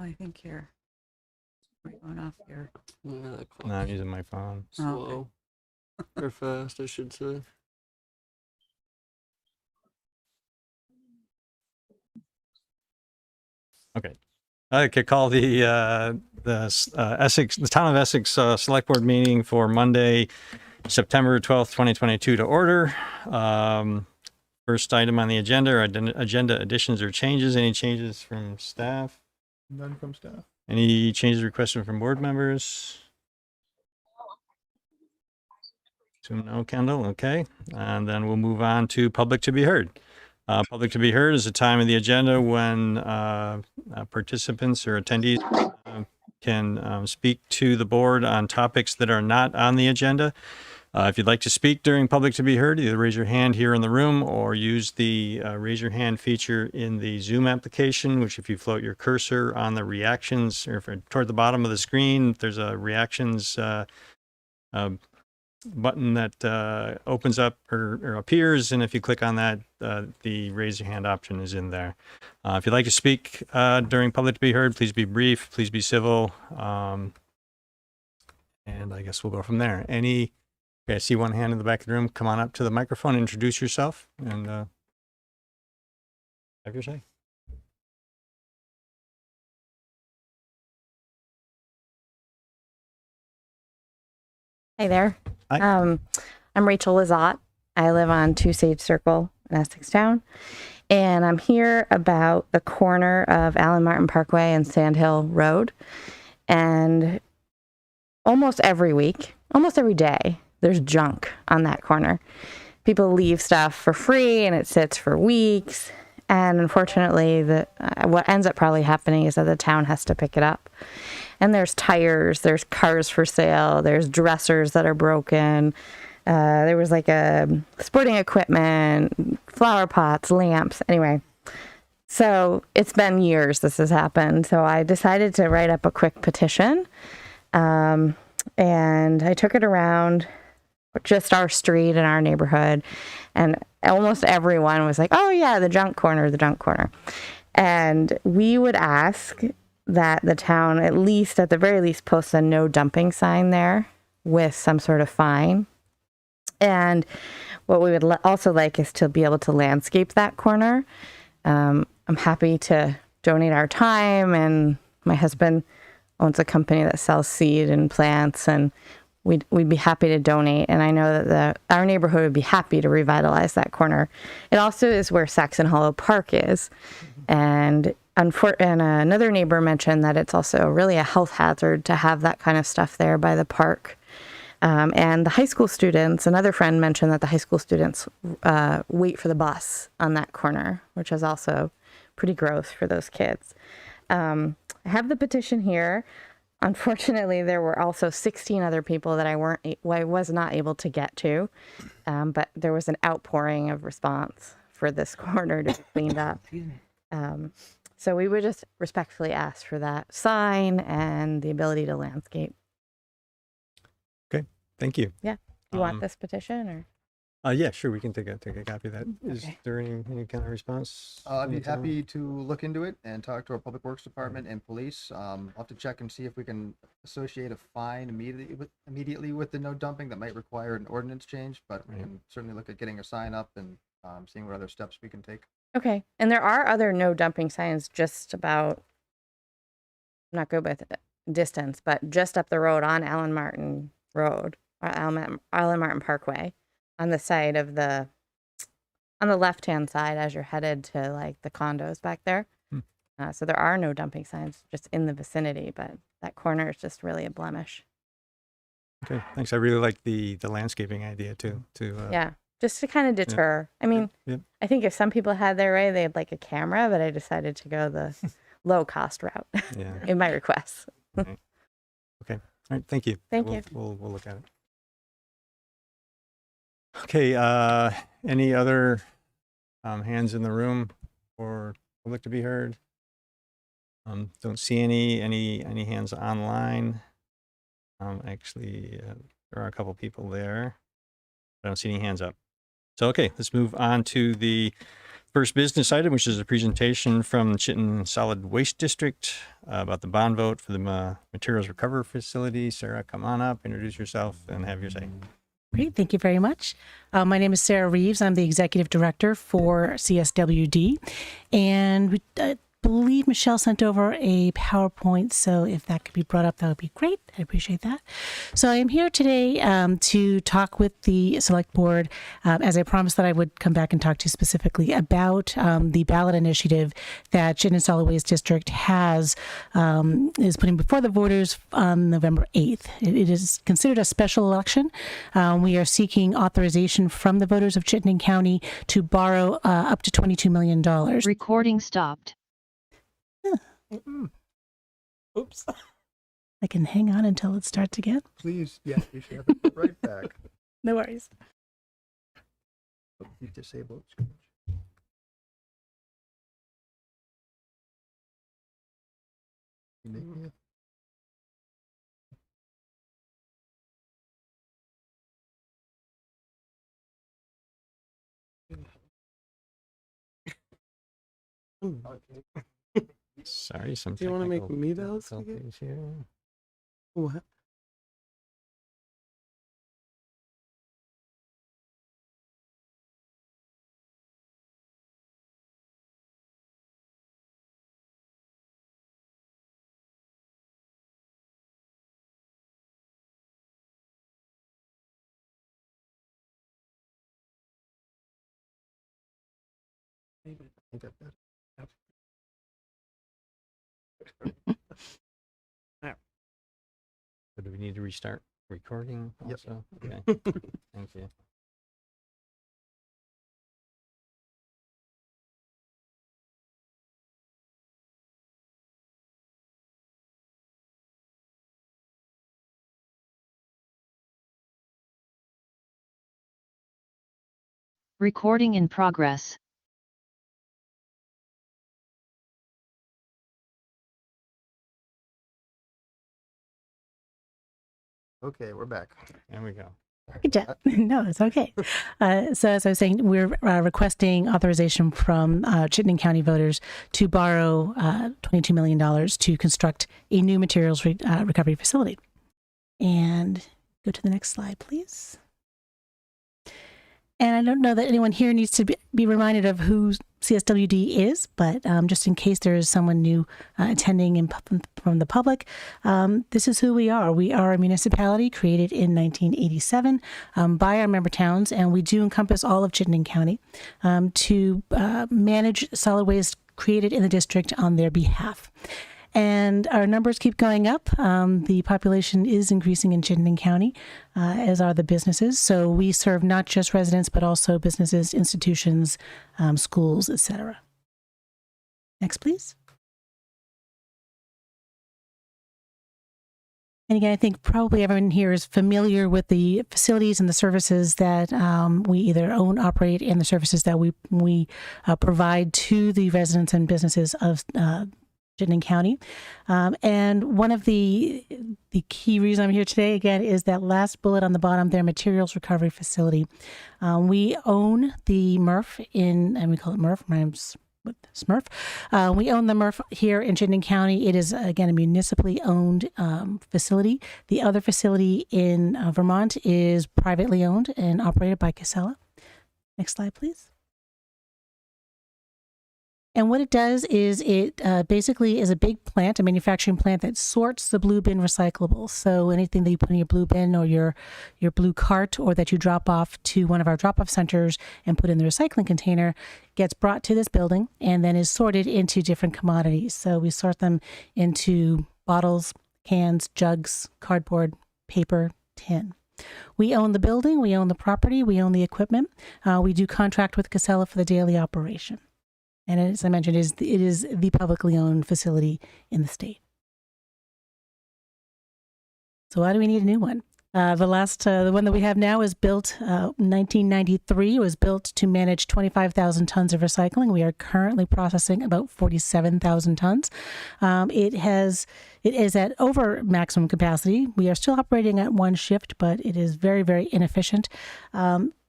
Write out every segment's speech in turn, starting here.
I think here. We're going off here. Yeah, that clock's No, I'm using my phone. slow. Or fast, I should say. Okay. I could call the town of Essex Select Board meeting for Monday, September 12th, 2022 to order. First item on the agenda are agenda additions or changes. Any changes from staff? None from staff. Any changes requested from board members? So no, Kendall. Okay. And then we'll move on to public to be heard. Public to be heard is a time of the agenda when participants or attendees can speak to the board on topics that are not on the agenda. If you'd like to speak during public to be heard, either raise your hand here in the room or use the raise your hand feature in the Zoom application, which if you float your cursor on the reactions or toward the bottom of the screen, there's a reactions button that opens up or appears, and if you click on that, the raise your hand option is in there. If you'd like to speak during public to be heard, please be brief, please be civil, and I guess we'll go from there. Okay, I see one hand in the back of the room. Come on up to the microphone, introduce yourself, and have your say. Hi there. Hi. I'm Rachel Lizotte. I live on Two Sage Circle in Essex Town, and I'm here about the corner of Allen Martin Parkway and Sand Hill Road. And almost every week, almost every day, there's junk on that corner. People leave stuff for free, and it sits for weeks. And unfortunately, what ends up probably happening is that the town has to pick it up. And there's tires, there's cars for sale, there's dressers that are broken. There was like a sporting equipment, flower pots, lamps. Anyway, so it's been years this has happened. So I decided to write up a quick petition. And I took it around just our street and our neighborhood. And almost everyone was like, oh yeah, the junk corner, the junk corner. And we would ask that the town, at the very least, posts a no dumping sign there with some sort of fine. And what we would also like is to be able to landscape that corner. I'm happy to donate our time, and my husband owns a company that sells seed and plants, and we'd be happy to donate. And I know that our neighborhood would be happy to revitalize that corner. It also is where Saxon Hollow Park is. And another neighbor mentioned that it's also really a health hazard to have that kind of stuff there by the park. And the high school students, another friend mentioned that the high school students wait for the bus on that corner, which is also pretty gross for those kids. I have the petition here. Unfortunately, there were also 16 other people that I was not able to get to, but there was an outpouring of response for this corner to be cleaned up. So we would just respectfully ask for that sign and the ability to landscape. Okay, thank you. Yeah. Do you want this petition or? Yeah, sure. We can take a copy of that. Okay. Is there any kind of response? I'd be happy to look into it and talk to our public works department and police. I'll have to check and see if we can associate a fine immediately with the no dumping. That might require an ordinance change, but we can certainly look at getting a sign up and seeing what other steps we can take. Okay. And there are other no dumping signs just about, not good with distance, but just up the road on Allen Martin Road, or Allen Martin Parkway, on the side of on the left-hand side as you're headed to like the condos back there. So there are no dumping signs just in the vicinity, but that corner is just really a blemish. Okay, thanks. I really like the landscaping idea too. Yeah, just to kind of deter. I mean, I think if some people had their way, they'd like a camera, but I decided to go the low-cost route in my requests. Right. Okay. All right. Thank you. Thank you. We'll look at it. Okay. Any other hands in the room for public to be heard? Don't see any hands online. Actually, there are a couple people there. I don't see any hands up. So, okay, let's move on to the first business item, which is a presentation from Chittenden Solid Waste District about the bond vote for the materials recovery facility. Sarah, come on up, introduce yourself, and have your say. Great. Thank you very much. My name is Sarah Reeves. I'm the Executive Director for CSWD. And we believe Michelle sent over a PowerPoint. So if that could be brought up, that would be great. I appreciate that. So I am here today to talk with the Select Board, as I promised that I would come back and talk to you specifically about the ballot initiative that Chittenden Solid Waste District is putting before the voters on November 8th. It is considered a special election. We are seeking authorization from the voters of Chittenden County to borrow up to $22 million. Recording stopped. Oops. I can hang on until it starts again. Please, yes, you should have it right back. No worries. You disable it. Sorry, some Do you want to make technical me the host again? difficulties here. What? So do we need to restart recording Yep. also? Okay. Thank you. Recording in progress. Okay, we're back. There we go. Good job. No, it's okay. So as I was saying, we're requesting authorization from Chittenden County voters to borrow $22 million to construct a new materials recovery facility. And go to the next slide, please. And I don't know that anyone here needs to be reminded of who CSWD is, but just in case there is someone new attending from the public, this is who we are. We are a municipality created in 1987 by our member towns, and we do encompass all of Chittenden County to manage solid waste created in the district on their behalf. And our numbers keep going up. The population is increasing in Chittenden County, as are the businesses. So we serve not just residents, but also businesses, institutions, schools, etc. Next, please. And again, I think probably everyone here is familiar with the facilities and the services that we either own, operate, and the services that we provide to the residents and businesses of Chittenden County. And one of the key reasons I'm here today, again, is that last bullet on the bottom, their materials recovery facility. We own the MRF and we call it MRF, rhymes with Smurf. We own the MRF here in Chittenden County. It is, again, a municipally owned facility. The other facility in Vermont is privately owned and operated by Casella. Next slide, please. And what it does is it basically is a big plant, a manufacturing plant that sorts the blue bin recyclables. So anything that you put in your blue bin or your blue cart, or that you drop off to one of our drop-off centers and put in the recycling container, gets brought to this building and then is sorted into different commodities. So we sort them into bottles, cans, jugs, cardboard, paper, tin. We own the building, we own the property, we own the equipment. We do contract with Casella for the daily operation. And as I mentioned, it is the publicly owned facility in the state. So why do we need a new one? The one that we have now is built 1993. It was built to manage 25,000 tons of recycling. We are currently processing about 47,000 tons. It is at over maximum capacity. We are still operating at one shift, but it is very, very inefficient.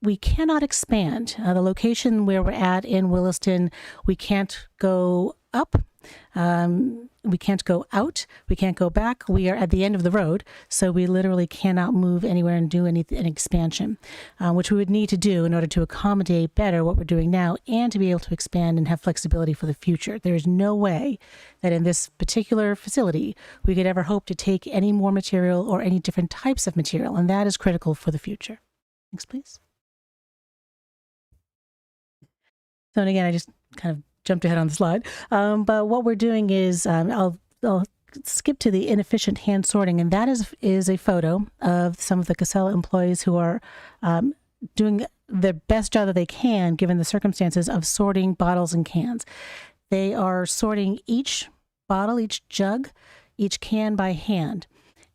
we cannot expand. The location where we're at in Williston, we can't go up. We can't go out. We can't go back. We are at the end of the road. So we literally cannot move anywhere and do an expansion, which we would need to do in order to accommodate better what we're doing now and to be able to expand and have flexibility for the future. There is no way that in this particular facility, we could ever hope to take any more material or any different types of material. And that is critical for the future. Next, please. So, and again, I just kind of jumped ahead on the slide. But what we're doing is I'll skip to the inefficient hand sorting, and that is a photo of some of the Casella employees who are doing the best job that they can given the circumstances of sorting bottles and cans. They are sorting each bottle, each jug, each can by hand.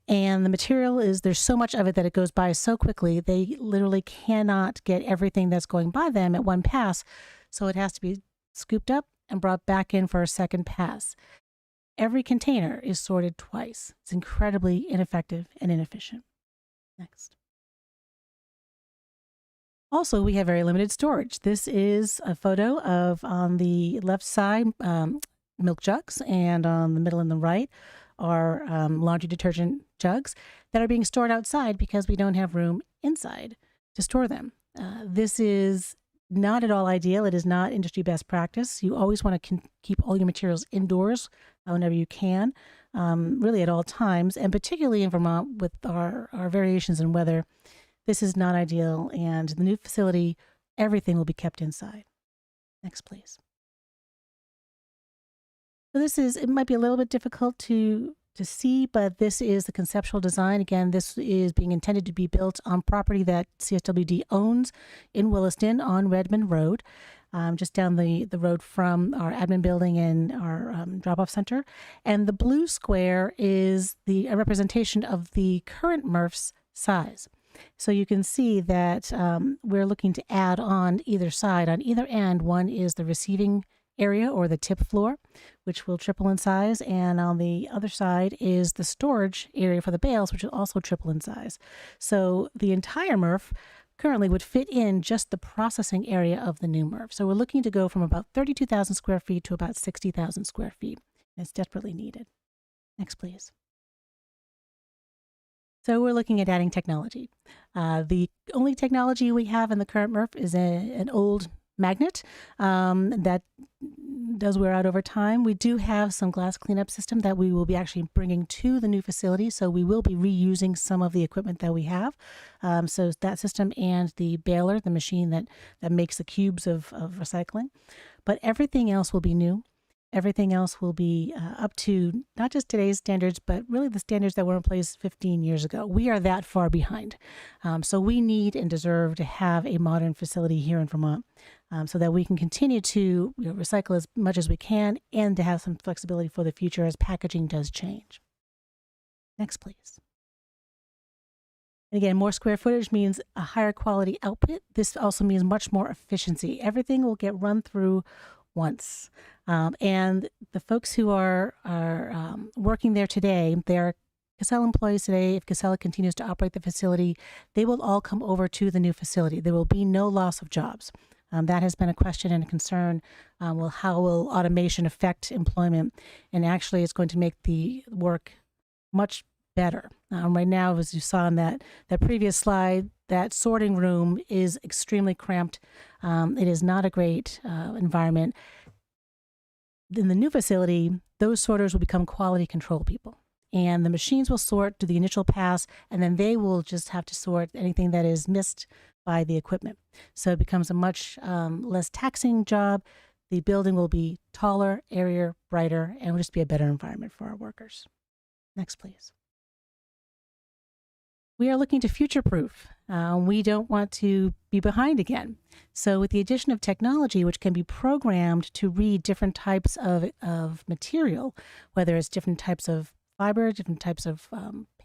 And the material there's so much of it that it goes by so quickly, they literally cannot get everything that's going by them at one pass. So it has to be scooped up and brought back in for a second pass. Every container is sorted twice. It's incredibly ineffective and inefficient. Next. Also, we have very limited storage. This is a photo of, on the left side, milk jugs, and on the middle and the right are laundry detergent jugs that are being stored outside because we don't have room inside to store them. This is not at all ideal. It is not industry best practice. You always want to keep all your materials indoors whenever you can, really at all times, and particularly in Vermont with our variations in weather. This is not ideal, and the new facility, everything will be kept inside. Next, please. So it might be a little bit difficult to see, but this is the conceptual design. Again, this is being intended to be built on property that CSWD owns in Williston on Redmond Road, just down the road from our admin building and our drop-off center. And the blue square is a representation of the current MRF's size. So you can see that we're looking to add on either side. On either end, one is the receiving area or the tip floor, which will triple in size, and on the other side is the storage area for the bales, which will also triple in size. So the entire MRF currently would fit in just the processing area of the new MRF. So we're looking to go from about 32,000 square feet to about 60,000 square feet. It's desperately needed. Next, please. So we're looking at adding technology. The only technology we have in the current MRF is an old magnet that does wear out over time. We do have some glass cleanup system that we will be actually bringing to the new facility, so we will be reusing some of the equipment that we have. So that system and the baler, the machine that makes the cubes of recycling. But everything else will be new. Everything else will be up to not just today's standards, but really the standards that were in place 15 years ago. We are that far behind. So we need and deserve to have a modern facility here in Vermont so that we can continue to recycle as much as we can and to have some flexibility for the future as packaging does change. Next, please. And again, more square footage means a higher quality output. This also means much more efficiency. Everything will get run through once. And the folks who are working there today, they are Casella employees today. If Casella continues to operate the facility, they will all come over to the new facility. There will be no loss of jobs. That has been a question and a concern. Well, how will automation affect employment? And actually, it's going to make the work much better. Right now, as you saw in that previous slide, that sorting room is extremely cramped. It is not a great environment. In the new facility, those sorters will become quality control people. And the machines will sort to the initial pass, and then they will just have to sort anything that is missed by the equipment. So it becomes a much less taxing job. The building will be taller, airier, brighter, and will just be a better environment for our workers. Next, please. We are looking to future-proof. We don't want to be behind again. So with the addition of technology, which can be programmed to read different types of material, whether it's different types of fiber, different types of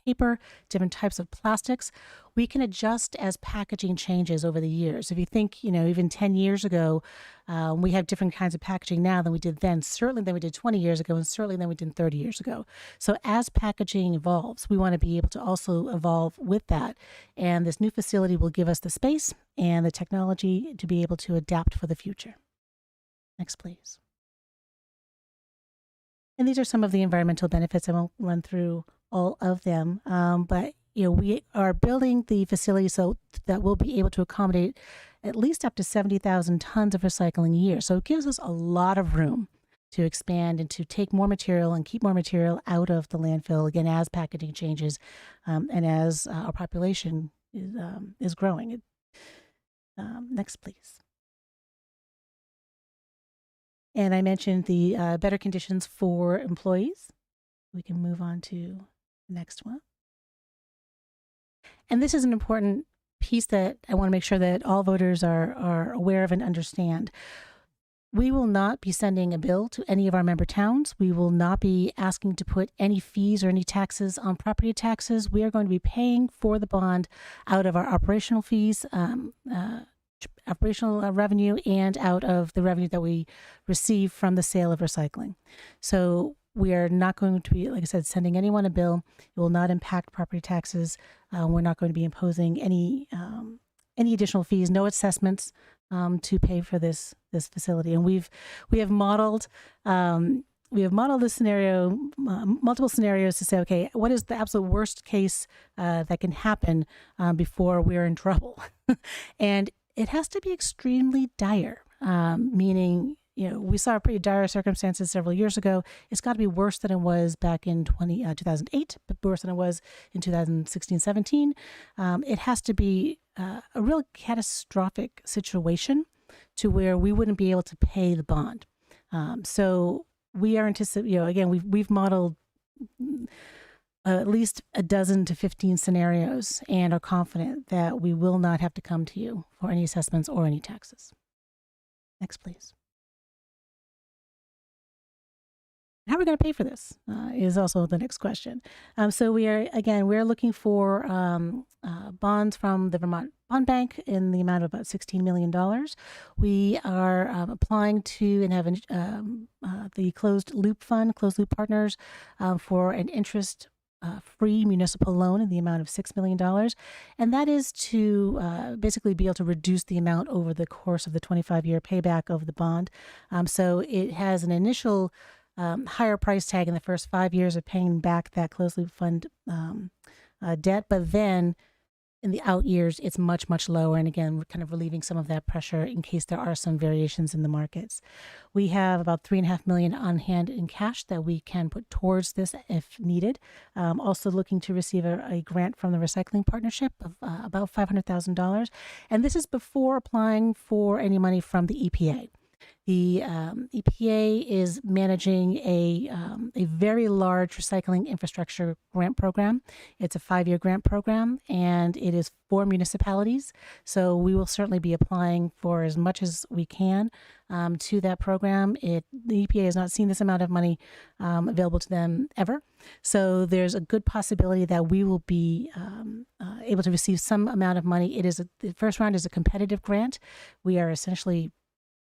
paper, different types of plastics. We can adjust as packaging changes over the years. If you think, even 10 years ago, we have different kinds of packaging now than we did then, certainly than we did 20 years ago, and certainly than we did 30 years ago. So as packaging evolves, we want to be able to also evolve with that. And this new facility will give us the space and the technology to be able to adapt for the future. Next, please. And these are some of the environmental benefits. I won't run through all of them, but we are building the facility so that we'll be able to accommodate at least up to 70,000 tons of recycling a year. So it gives us a lot of room to expand and to take more material and keep more material out of the landfill, again, as packaging changes and as our population is growing. Next, please. And I mentioned the better conditions for employees. We can move on to the next one. And this is an important piece that I want to make sure that all voters are aware of and understand. We will not be sending a bill to any of our member towns. We will not be asking to put any fees or any taxes on property taxes. We are going to be paying for the bond out of our operational fees, operational revenue, and out of the revenue that we receive from the sale of recycling. So we are not going to be, like I said, sending anyone a bill. It will not impact property taxes. We're not going to be imposing any additional fees, no assessments to pay for this facility. And we have modeled this scenario, multiple scenarios to say, okay, what is the absolute worst case that can happen before we're in trouble? And it has to be extremely dire, meaning, we saw pretty dire circumstances several years ago. It's got to be worse than it was back in 2008, but worse than it was in 2016, 17. It has to be a real catastrophic situation to where we wouldn't be able to pay the bond. So we are anticipating, again, we've modeled at least a dozen to 15 scenarios and are confident that we will not have to come to you for any assessments or any taxes. Next, please. How are we going to pay for this is also the next question. So we're looking for bonds from the Vermont Bond Bank in the amount of about $16 million. We are applying to and have the Closed Loop Fund, Closed Loop Partners, for an interest-free municipal loan in the amount of $6 million. And that is to basically be able to reduce the amount over the course of the 25-year payback of the bond. So it has an initial higher price tag in the first 5 years of paying back that closed loop fund debt, but then in the out years it's much, much lower. And again, we're kind of relieving some of that pressure in case there are some variations in the markets. We have about $3.5 million on hand in cash that we can put towards this if needed. Also looking to receive a grant from the Recycling Partnership of about $500,000, and this is before applying for any money from the EPA. The EPA is managing a very large recycling infrastructure grant program. It's a 5-year grant program, and it is for municipalities. So we will certainly be applying for as much as we can to that program. The EPA has not seen this amount of money available to them ever. So there's a good possibility that we will be able to receive some amount of money. The first round is a competitive grant. We are essentially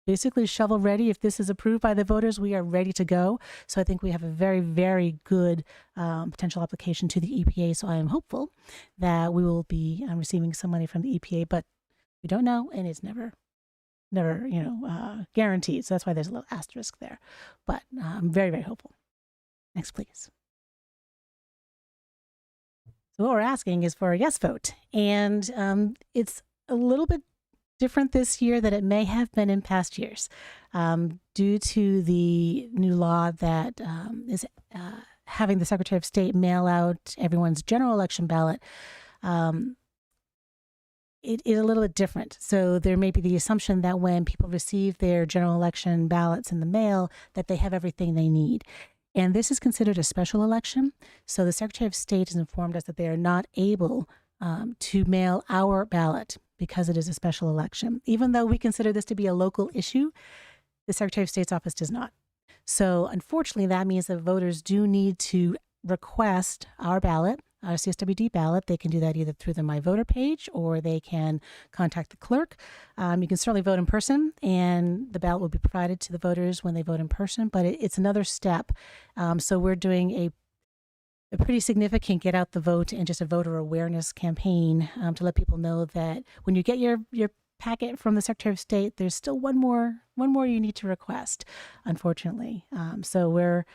basically shovel ready. If this is approved by the voters, we are ready to go. So I think we have a very, very good potential application to the EPA. So I am hopeful that we will be receiving some money from the EPA, but we don't know, and it's never guaranteed. So that's why there's a little asterisk there. But I'm very, very hopeful. Next, please. So what we're asking is for a yes vote, and it's a little bit different this year than it may have been in past years, due to the new law that is having the Secretary of State mail out everyone's general election ballot. It is a little bit different. So there may be the assumption that when people receive their general election ballots in the mail, that they have everything they need. And this is considered a special election. So the Secretary of State has informed us that they are not able to mail our ballot because it is a special election. Even though we consider this to be a local issue, the Secretary of State's office does not. So unfortunately, that means that voters do need to request our ballot, our CSWD ballot, they can do that either through the My Voter page or they can contact the clerk. You can certainly vote in person, and the ballot will be provided to the voters when they vote in person, but it's another step. So we're doing a pretty significant get out the vote and just a voter awareness campaign to let people know that when you get your packet from the Secretary of State, there's still one more you need to request, unfortunately. So we're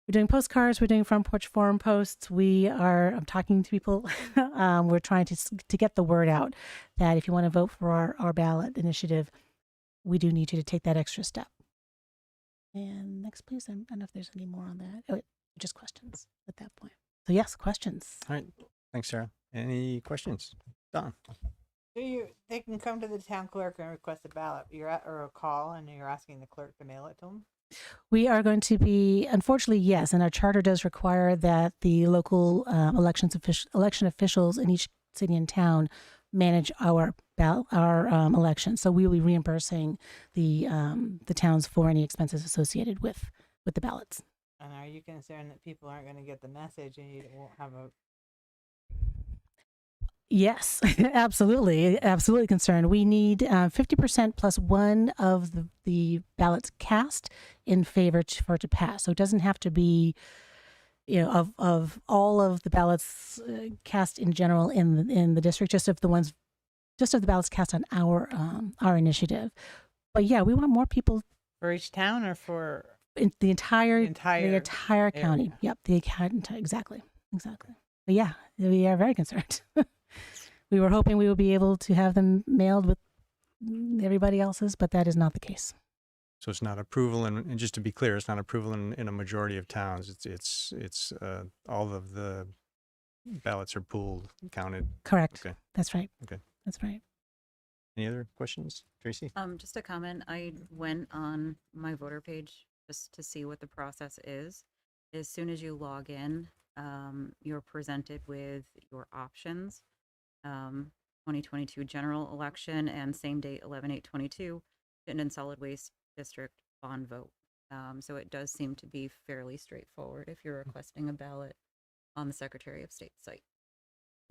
doing postcards, we're doing front porch forum posts. I'm talking to people. We're trying to get the word out that if you want to vote for our ballot initiative, we do need you to take that extra step. And next, please. I don't know if there's any more on that. Oh, just questions at that point. So yes, questions. All right. Thanks, Sarah. Any questions? Don? They can come to the town clerk and request a ballot. Or a call, and you're asking the clerk to mail it to them. We are going to be, unfortunately, yes, and our charter does require that the local election officials in each city and town manage our elections. So we will be reimbursing the towns for any expenses associated with the ballots. And are you concerned that people aren't going to get the message and you won't have a... Yes, absolutely concerned. We need 50% plus one of the ballots cast in favor for it to pass. So it doesn't have to be, of all of the ballots cast in general in the district, just of the ballots cast on our initiative. But yeah, we want more people For each town or for... in the entire area. county. Yep, exactly. But yeah, we are very concerned. We were hoping we would be able to have them mailed with everybody else's, but that is not the case. So it's not approval, and just to be clear, it's not approval in a majority of towns. It's all of the ballots are pooled, counted. Correct. Okay. That's right. Okay. That's right. Any other questions, Tracy? Just a comment. I went on my voter page just to see what the process is. As soon as you log in, you're presented with your options. 2022 general election and same date 11/8/22 Chittenden Solid Waste District bond vote. So it does seem to be fairly straightforward if you're requesting a ballot on the Secretary of State site.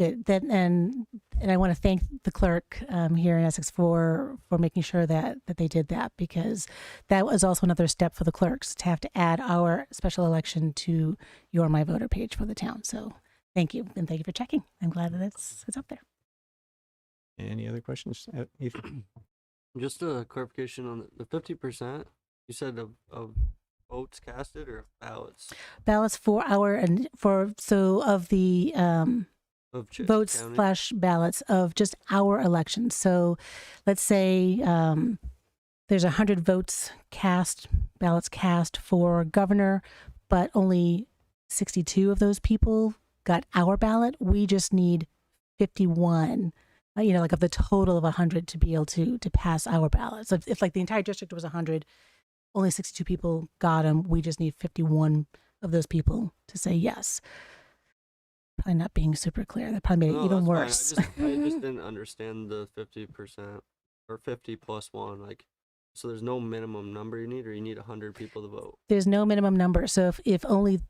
And I want to thank the clerk here in Essex for making sure that they did that, because that was also another step for the clerks to have to add our special election to your My Voter page for the town. So thank you, and thank you for checking. I'm glad that it's up there. Any other questions, Ethan? Just a clarification on the 50%. You said of votes casted or ballots? Ballots for of the votes County? / ballots of just our elections. So let's say there's 100 ballots cast for governor, but only 62 of those people got our ballot. We just need 51, like of the total of 100 to be able to pass our ballot. So if like the entire district was 100, only 62 people got them. We just need 51 of those people to say yes. Probably not being super clear. That probably made it even worse. I just didn't understand the 50% or 50 plus one. So there's no minimum number you need, or you need 100 people to vote? There's no minimum number. So if only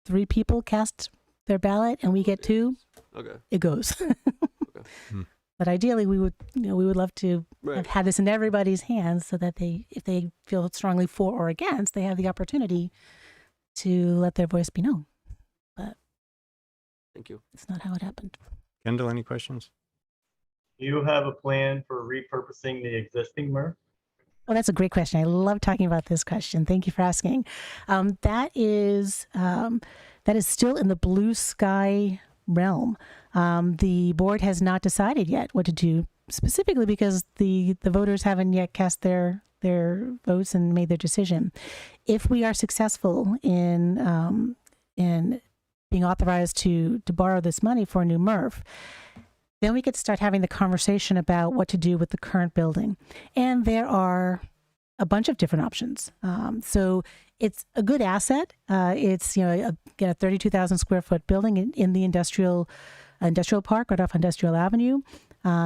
3 people cast their ballot and we get 2, okay, it goes. Okay. But ideally, we would love to Right. have had this in everybody's hands, so that if they feel strongly for or against, they have the opportunity to let their voice be known. But Thank you. it's not how it happened. Kendall, any questions? Do you have a plan for repurposing the existing MRF? Oh, that's a great question. I love talking about this question. Thank you for asking. That is still in the blue sky realm. The board has not decided yet what to do, specifically because the voters haven't yet cast their votes and made their decision. If we are successful in being authorized to borrow this money for a new MRF, then we could start having the conversation about what to do with the current building. And there are a bunch of different options. So it's a good asset. It's a 32,000 square foot building in the industrial park right off Industrial Avenue.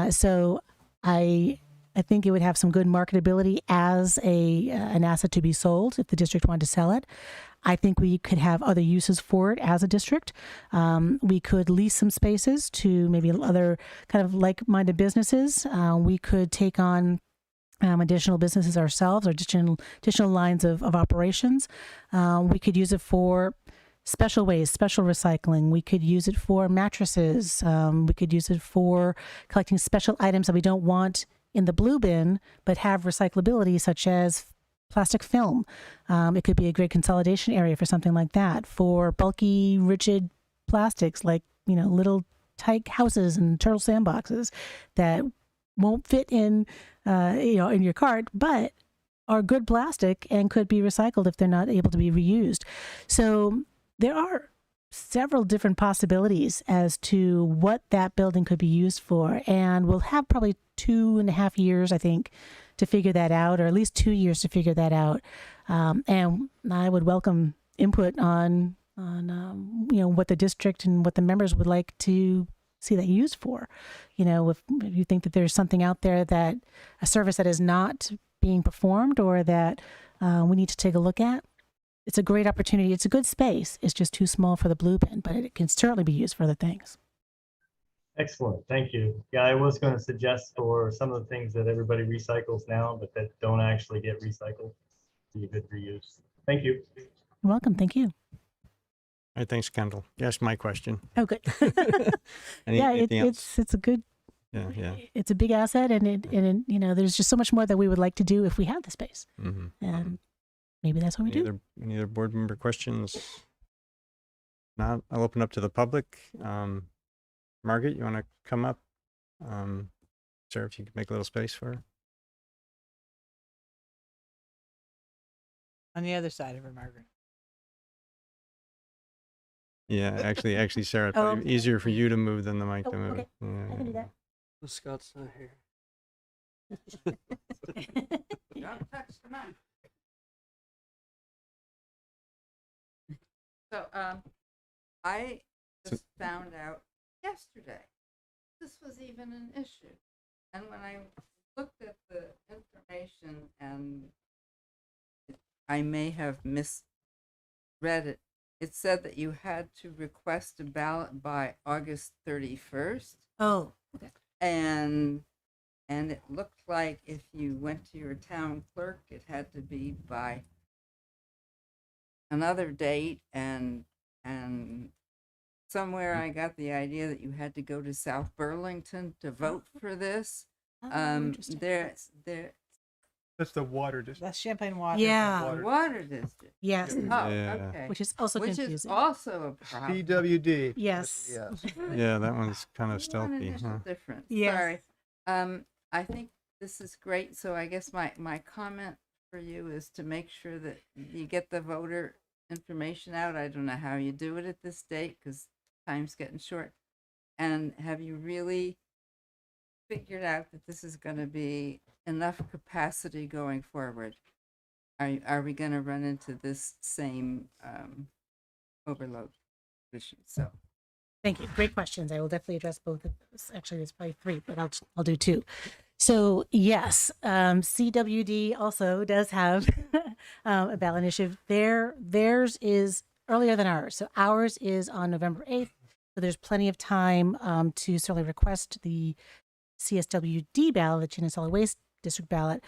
So I think it would have some good marketability as an asset to be sold if the district wanted to sell it. I think we could have other uses for it as a district. We could lease some spaces to maybe other kind of like-minded businesses. We could take on additional businesses ourselves, or additional lines of operations. We could use it for special waste, special recycling. We could use it for mattresses. We could use it for collecting special items that we don't want in the blue bin, but have recyclability, such as plastic film. It could be a great consolidation area for something like that. For bulky, rigid plastics, like, little tight houses and turtle sandboxes that won't fit in your cart, but are good plastic and could be recycled if they're not able to be reused. So there are several different possibilities as to what that building could be used for. And we'll have probably 2.5 years, I think, to figure that out, or at least 2 years to figure that out. And I would welcome input on what the district and what the members would like to see that used for. If you think that there's something out there, that a service that is not being performed, or that we need to take a look at, it's a great opportunity. It's a good space. It's just too small for the blue bin, but it can certainly be used for other things. Excellent, thank you. Yeah, I was going to suggest for some of the things that everybody recycles now, but that don't actually get recycled, be a good reuse. Thank you. You're welcome. Thank you. All right, thanks, Kendall. Yes, my question. Oh, good. Anything else? It's a good. Yeah. It's a big asset, and there's just so much more that we would like to do if we have the space, and maybe that's what we do. Any other board member questions? Not, I'll open up to the public. Margaret, you want to come up? Sarah, if you could make a little space for her. On the other side of her, Margaret. Yeah, actually, Sarah, it's probably easier for you to move than the mic to move. Okay. I can do that. Well, Scott's not here. So, I just found out yesterday this was even an issue. And when I looked at the information, and I may have misread it, it said that you had to request a ballot by August 31st. Oh, okay. And it looked like if you went to your town clerk, it had to be by another date, and somewhere I got the idea that you had to go to South Burlington to vote for this. Interesting. That's the water district. That's Champlain Water. Yeah. Water district. Yes. Oh, Yeah. okay. Which is also Which confusing. is also a problem. CWD. Yes. Yes. Yeah, that one's kind of One stealthy. initial Huh? difference. Yes. Sorry. I think this is great. So I guess my comment for you is to make sure that you get the voter information out. I don't know how you do it at this date because time's getting short. And have you really figured out that this is going to be enough capacity going forward? Are we going to run into this same overload issue? So Thank you. Great questions. I will definitely address both of those. Actually, there's probably three, but I'll do two. So yes, CWD also does have a ballot initiative. Theirs is earlier than ours. So ours is on November 8th. So there's plenty of time to certainly request the CSWD ballot, the Chin and Solid Waste District ballot.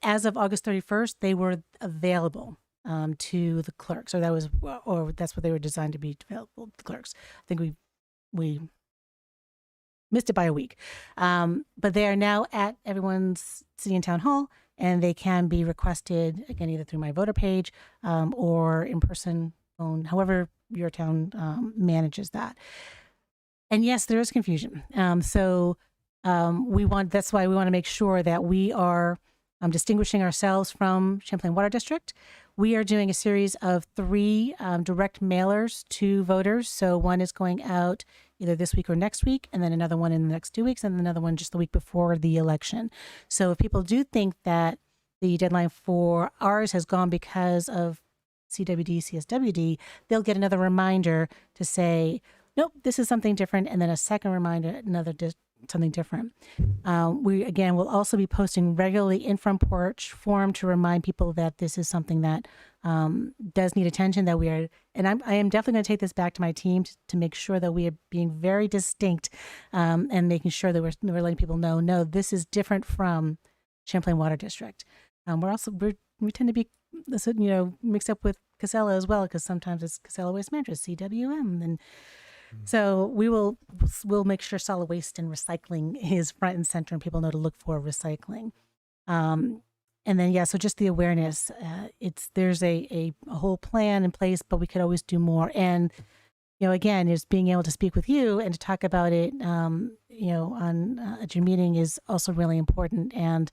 As of August 31st, they were available to the clerks, or that's what they were designed to be available to the clerks. I think we missed it by a week, but they are now at everyone's city and town hall, and they can be requested again either through my voter page or in person, phone, however your town manages that. And yes, there is confusion. That's why we want to make sure that we are distinguishing ourselves from Champlain Water District. We are doing a series of 3 direct mailers to voters. So one is going out either this week or next week, and then another one in the next 2 weeks, and another one just the week before the election. So if people do think that the deadline for ours has gone because of CWD, CSWD, they'll get another reminder to say, nope, this is something different, and then a second reminder, another something different. We again will also be posting regularly in front porch forum to remind people that this is something that does need attention. That we are, and I am definitely going to take this back to my team to make sure that we are being very distinct and making sure that we're letting people know, no, this is different from Champlain Water District. We tend to be, mixed up with Casella as well, because sometimes it's Casella Waste Management, CWM, and so we'll make sure solid waste and recycling is front and center, and people know to look for recycling. And then so just the awareness. There's a whole plan in place, but we could always do more. And again, is being able to speak with you and to talk about it, on at your meeting is also really important. And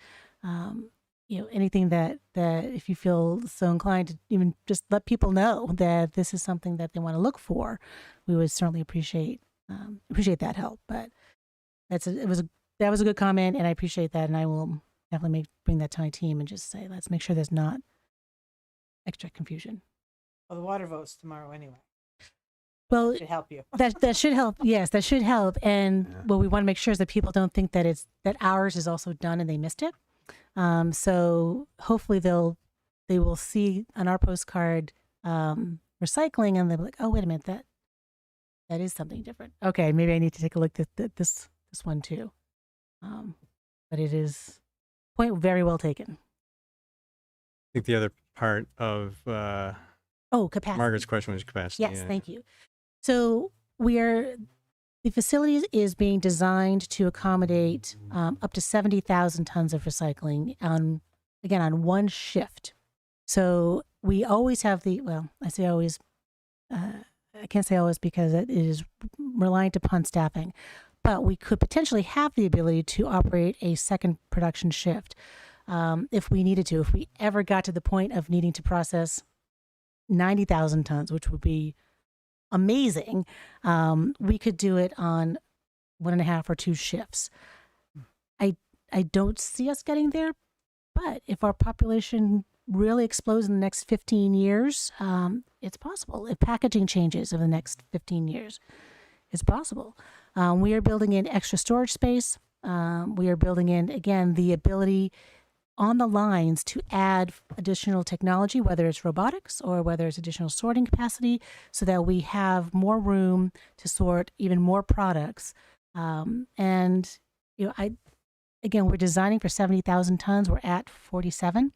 anything that if you feel so inclined to even just let people know that this is something that they want to look for, we would certainly appreciate that help. But that was a good comment, and I appreciate that, and I will definitely bring that to my team and just say, let's make sure there's not extra confusion. Well, the water vote's tomorrow anyway. Well, That should help you. that should help. Yes, that should help. And what we want to make sure is that people don't think that that ours is also done and they missed it. So hopefully they will see on our postcard recycling, and they'll be like, oh, wait a minute, that is something different. Okay, maybe I need to take a look at this one too. But it is point very well taken. I think the other part of Capacity. Margaret's question was capacity. Yes, thank you. So the facility is being designed to accommodate up to 70,000 tons of recycling on one shift. So we always have I say always, I can't say always because it is reliant upon staffing, but we could potentially have the ability to operate a second production shift if we needed to. If we ever got to the point of needing to process 90,000 tons, which would be amazing, we could do it on 1.5 or 2 shifts. I don't see us getting there, but if our population really explodes in the next 15 years, it's possible. If packaging changes over the next 15 years, it's possible. We are building in extra storage space. We are building in, again, the ability on the lines to add additional technology, whether it's robotics or whether it's additional sorting capacity, so that we have more room to sort even more products. We're designing for 70,000 tons. We're at 47.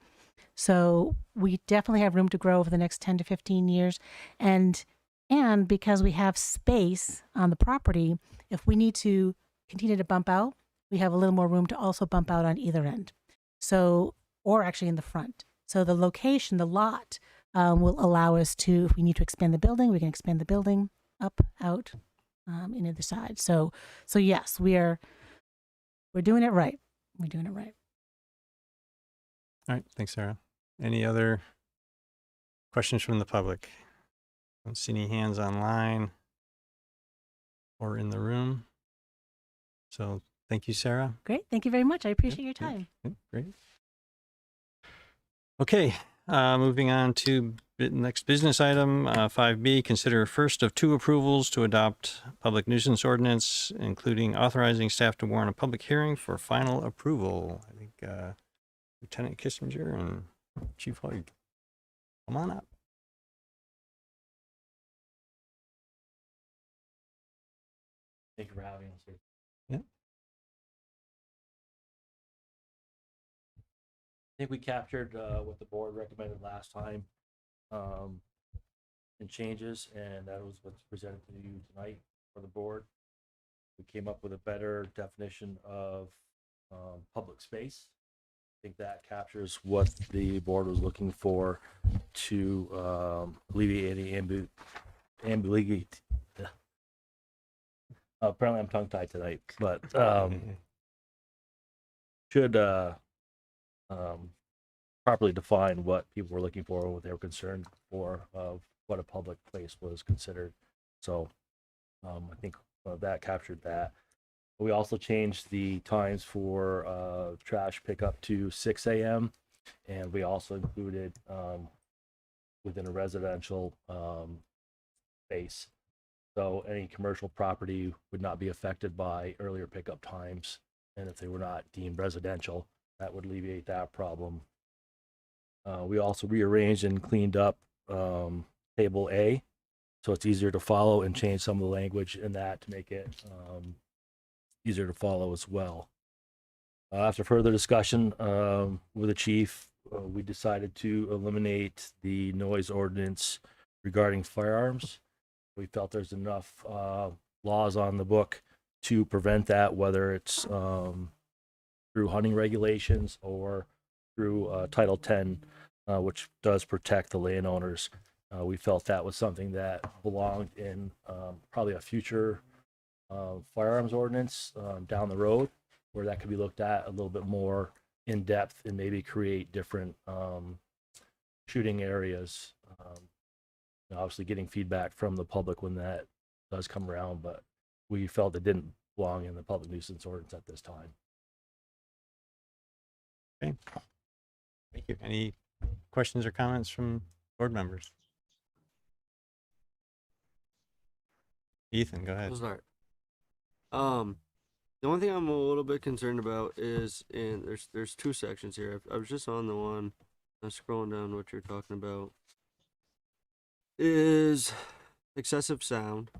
So we definitely have room to grow over the next 10 to 15 years. And because we have space on the property, if we need to continue to bump out, we have a little more room to also bump out on either end. So, or actually in the front. So the location, the lot, will allow us to, if we need to expand the building, we can expand the building up, out, in either side. So yes, we're doing it right. We're doing it right. All right. Thanks, Sarah. Any other questions from the public? Don't see any hands online or in the room. So thank you, Sarah. Great. Thank you very much. I appreciate your time. Great. Okay. Moving on to next business item, 5B, consider first of 2 approvals to adopt public nuisance ordinance, including authorizing staff to warn a public hearing for final approval. I think Lieutenant Kissinger and Chief Hoyt, come on up. Thank you for having us here. Yeah. I think we captured what the board recommended last time in changes, and that was what's presented to you tonight for the board. We came up with a better definition of public space. I think that captures what the board was looking for to alleviate any ambiguity. Apparently I'm tongue-tied tonight, but should properly define what people were looking for, what they were concerned for, of what a public place was considered. So I think that captured that. We also changed the times for trash pickup to 6 a.m. and we also included within a residential space So any commercial property would not be affected by earlier pickup times. And if they were not deemed residential, that would alleviate that problem. We also rearranged and cleaned up Table A, so it's easier to follow, and change some of the language in that to make it easier to follow as well. After further discussion with the chief, we decided to eliminate the noise ordinance regarding firearms. We felt there's enough laws on the book to prevent that, whether it's through hunting regulations or through Title 10, which does protect the landowners. We felt that was something that belonged in probably a future firearms ordinance down the road, where that could be looked at a little bit more in depth and maybe create different shooting areas. Obviously getting feedback from the public when that does come around, but we felt it didn't belong in the public nuisance ordinance at this time. Okay. Thank you. Any questions or comments from board members? Ethan, go ahead. I'll start. The only thing I'm a little bit concerned about is there's two sections here. I was just on the one. I'm scrolling down what you're talking about. Is excessive sound.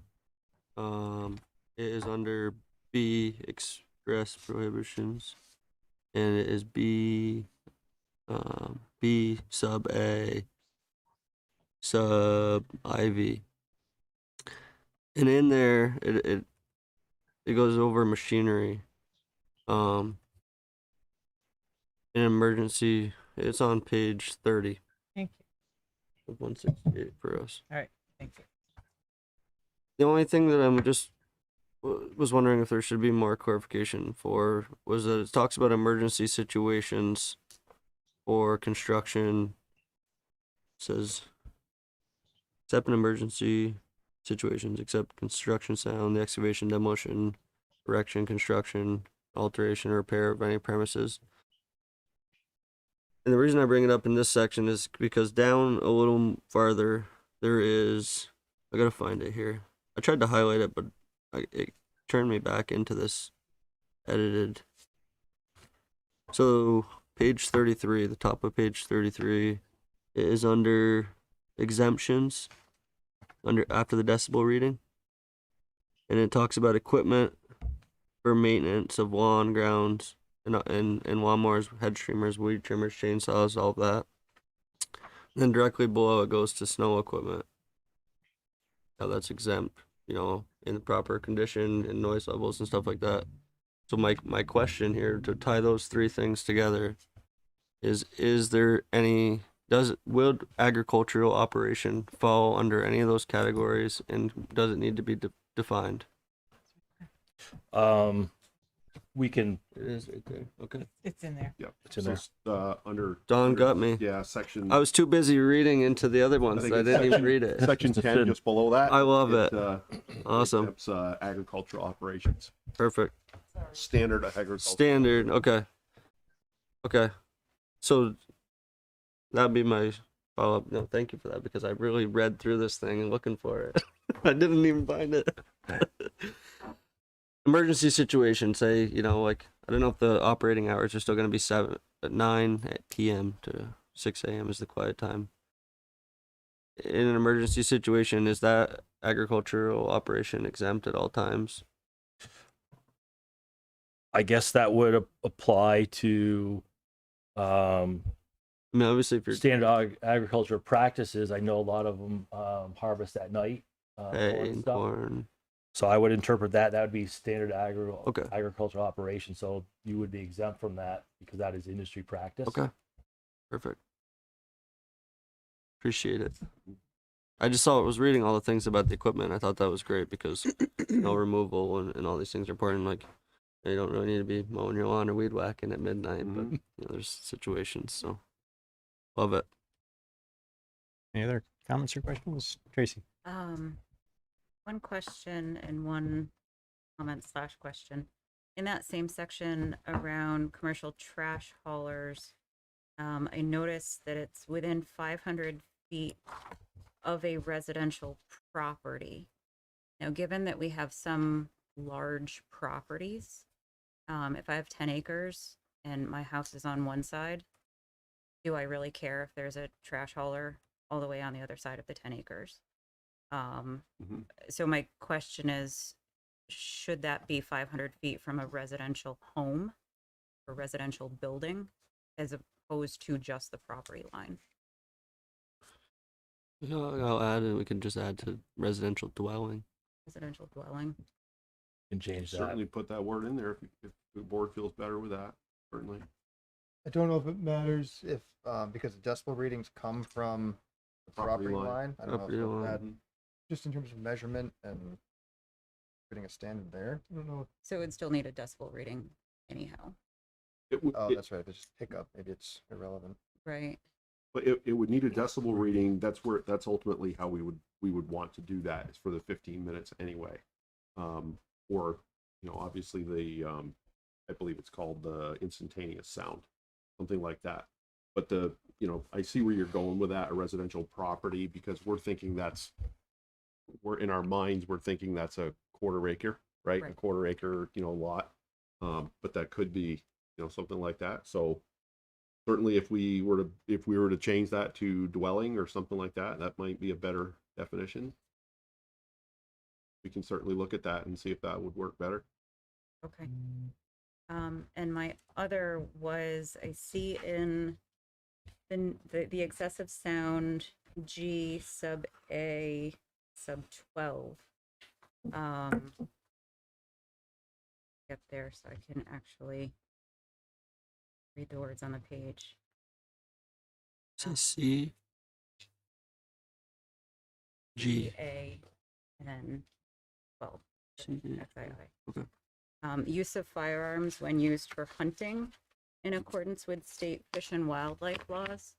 It is under B, express prohibitions, and it is B sub A sub IV. And in there, it goes over machinery. In emergency, it's on page 30 Thank you. of 168 for us. All right. Thank you. The only thing that I'm just was wondering if there should be more clarification for was that it talks about emergency situations or construction. It says except in emergency situations, except construction sound, the excavation, demolition, erection, construction, alteration, or repair of any premises. And the reason I bring it up in this section is because down a little farther, there is, I gotta find it here. I tried to highlight it, but it turned me back into this edited. So page 33, the top of page 33, it is under exemptions, after the decibel reading. And it talks about equipment for maintenance of lawn, grounds, and lawnmowers, hedge trimmers, weed trimmers, chainsaws, all of that. And then directly below it goes to snow equipment. Now that's exempt, in the proper condition and noise levels and stuff like that. So my question here to tie those three things together is there any, will agricultural operation fall under any of those categories, and does it need to be defined? We can. It is right there. Okay. It's in there. Yep. It's in So there. it's, under. Don under- got me. Yeah, section. I was too busy reading into the other ones. think I it's didn't even section- read it. Section 10, just below that. I love it. Awesome. Awesome. It's agricultural operations. Perfect. Standard agricultural. Standard. Okay. Okay. So that'd be my follow-up. No, thank you for that, because I really read through this thing and looking for it. I didn't even find it. Emergency situation, say, like, I don't know if the operating hours are still going to be 9 p.m. to 6 a.m. is the quiet time. In an emergency situation, is that agricultural operation exempt at all times? I guess that would apply to I mean, obviously, if you're standard agriculture practices. I know a lot of them harvest at night. hay corn and stuff. corn, So I would interpret that would be standard Okay. agricultural operation. So you would be exempt from that because that is industry practice. okay, perfect. Appreciate it. I just was reading all the things about the equipment. I thought that was great because removal and all these things are important. Like, you don't really need to be mowing your lawn or weed whacking at midnight, but there's situations. So love it. Any other comments or questions? Tracy? One question and one comment/question. In that same section around commercial trash haulers, I noticed that it's within 500 feet of a residential property. Now, given that we have some large properties, if I have 10 acres and my house is on one side, do I really care if there's a trash hauler all the way on the other side of the 10 acres? So my question is, should that be 500 feet from a residential home or residential building as opposed to just the property line? Yeah, I'll add, and we can just add to residential dwelling. Residential dwelling. Can change that. Certainly put that word in there if the board feels better with that, certainly. I don't know if it matters if, because the decibel readings come from the property line. I don't Property know if line. that, just in terms of measurement and putting a standard there. I don't know. So it would still need a decibel reading anyhow, Oh, that's right. If it's just hiccup, maybe it's irrelevant. right? But it would need a decibel reading. That's ultimately how we would want to do that, is for the 15 minutes anyway. Or, obviously I believe it's called the instantaneous sound, something like that. But I see where you're going with that, a residential property, because we're in our minds, we're thinking that's a quarter acre, right? A quarter acre, lot. But that could be, something like that. So certainly if we were to change that to dwelling or something like that, that might be a better definition. We can certainly look at that and see if that would work better. Okay. And my other was, I see in the excessive sound G sub A sub 12. Get there so I can actually read the words on the page. So C, G, A, and then 12. C, XII. okay. Use of firearms when used for hunting in accordance with state fish and wildlife laws.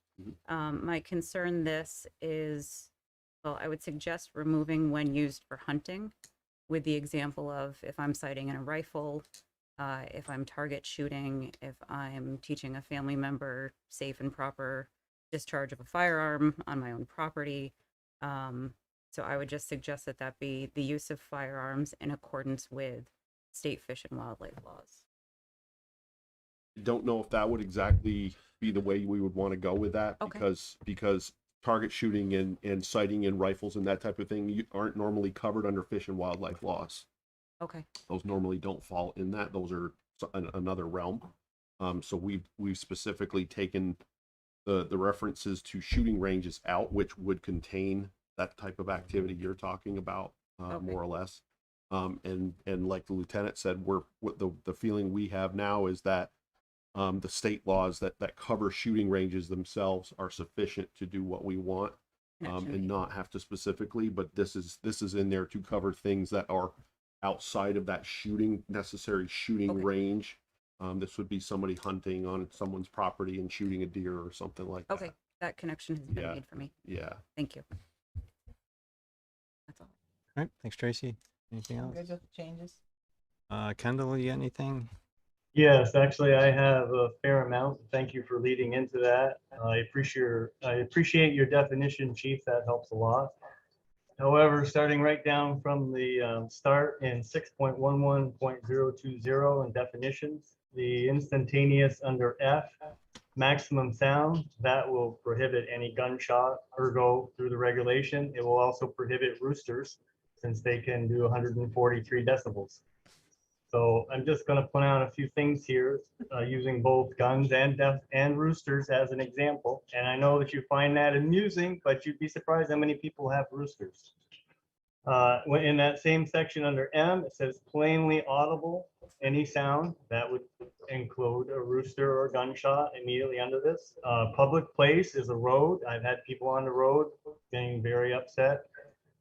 My concern this is, well, I would suggest removing when used for hunting, with the example of if I'm sighting in a rifle, if I'm target shooting, if I'm teaching a family member safe and proper discharge of a firearm on my own property. So I would just suggest that be the use of firearms in accordance with state fish and wildlife laws. I don't know if that would exactly be the way we would want to go with that, Okay. because target shooting and sighting in rifles and that type of thing aren't normally covered under fish and wildlife laws. Okay. Those normally don't fall in that. Those are another realm. So we've specifically taken the references to shooting ranges out, which would contain that type of activity you're talking about, more or less. And like the lieutenant said, the feeling we have now is that the state laws that cover shooting ranges themselves are sufficient to do what we want, and not have to specifically. But this is in there to cover things that are outside of that necessary shooting range. This would be somebody hunting on someone's property and shooting a deer or something like that. Okay, that connection has been made for me. Yeah. Thank you. That's all. All right, thanks, Tracy. Anything else? Good with the changes. Kendall, you got anything? Yes, actually, I have a fair amount. Thank you for leading into that. I appreciate your definition, Chief. That helps a lot. However, starting right down from the start in 6.11.020 in definitions, the instantaneous under F, maximum sound, that will prohibit any gunshot, ergo through the regulation. It will also prohibit roosters, since they can do 143 decibels. So I'm just going to point out a few things here, using both guns and roosters as an example. And I know that you find that amusing, but you'd be surprised how many people have roosters. In that same section under M, it says plainly audible, any sound. That would include a rooster or gunshot immediately under this. Public place is a road. I've had people on the road getting very upset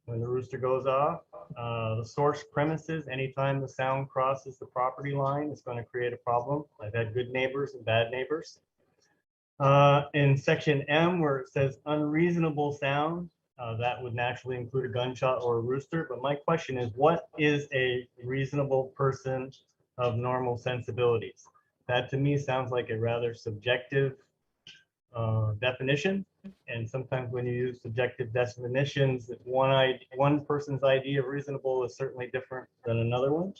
when the rooster goes off. The source premises, anytime the sound crosses the property line, it's going to create a problem. I've had good neighbors and bad neighbors. In section M, where it says unreasonable sound, that would naturally include a gunshot or a rooster. But my question is, what is a reasonable person of normal sensibilities? That to me sounds like a rather subjective definition. And sometimes when you use subjective definitions, one person's idea of reasonable is certainly different than another one.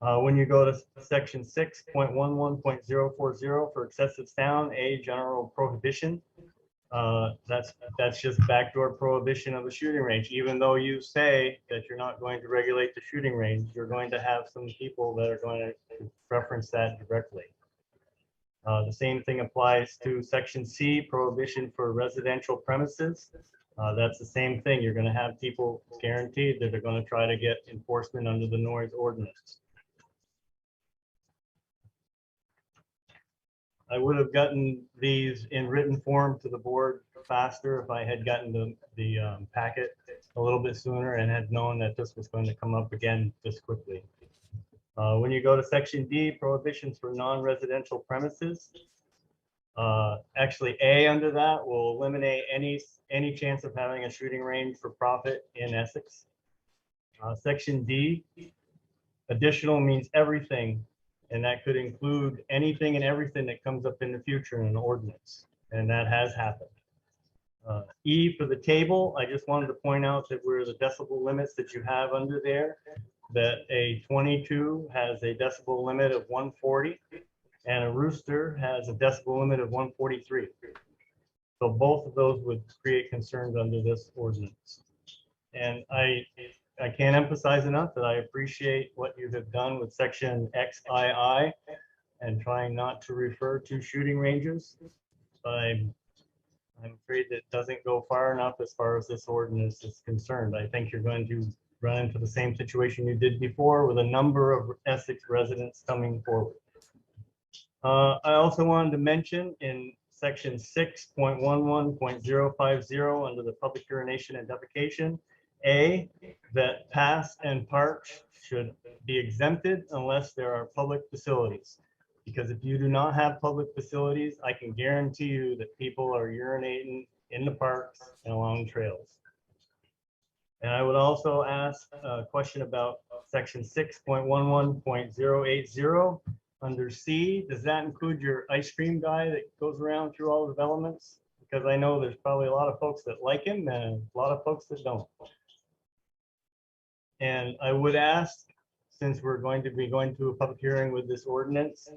When you go to section 6.11.040 for excessive sound, a general prohibition, that's just backdoor prohibition of a shooting range. Even though you say that you're not going to regulate the shooting range, you're going to have some people that are going to reference that directly. The same thing applies to section C, prohibition for residential premises. That's the same thing. You're going to have people guaranteed that they're going to try to get enforcement under the noise ordinance. I would have gotten these in written form to the board faster if I had gotten the packet a little bit sooner and had known that this was going to come up again this quickly. When you go to section D, prohibitions for non-residential premises. Actually, A under that will eliminate any chance of having a shooting range for profit in Essex. Section D, additional means everything, and that could include anything and everything that comes up in the future in an ordinance, and that has happened. E for the table, I just wanted to point out that where the decibel limits that you have under there, that a 22 has a decibel limit of 140 and a rooster has a decibel limit of 143. So both of those would create concerns under this ordinance. And I can't emphasize enough that I appreciate what you have done with section XII and trying not to refer to shooting ranges. But I'm afraid that doesn't go far enough as far as this ordinance is concerned. I think you're going to run into the same situation you did before with a number of Essex residents coming forward. I also wanted to mention in section 6.11.050 under the public urination and defecation, A, that paths and parks should be exempted unless there are public facilities. Because if you do not have public facilities, I can guarantee you that people are urinating in the parks and along trails. And I would also ask a question about section 6.11.080 under C. Does that include your ice cream guy that goes around through all the developments? Because I know there's probably a lot of folks that like him and a lot of folks that don't. And I would ask, since we're going to be going to a public hearing with this ordinance,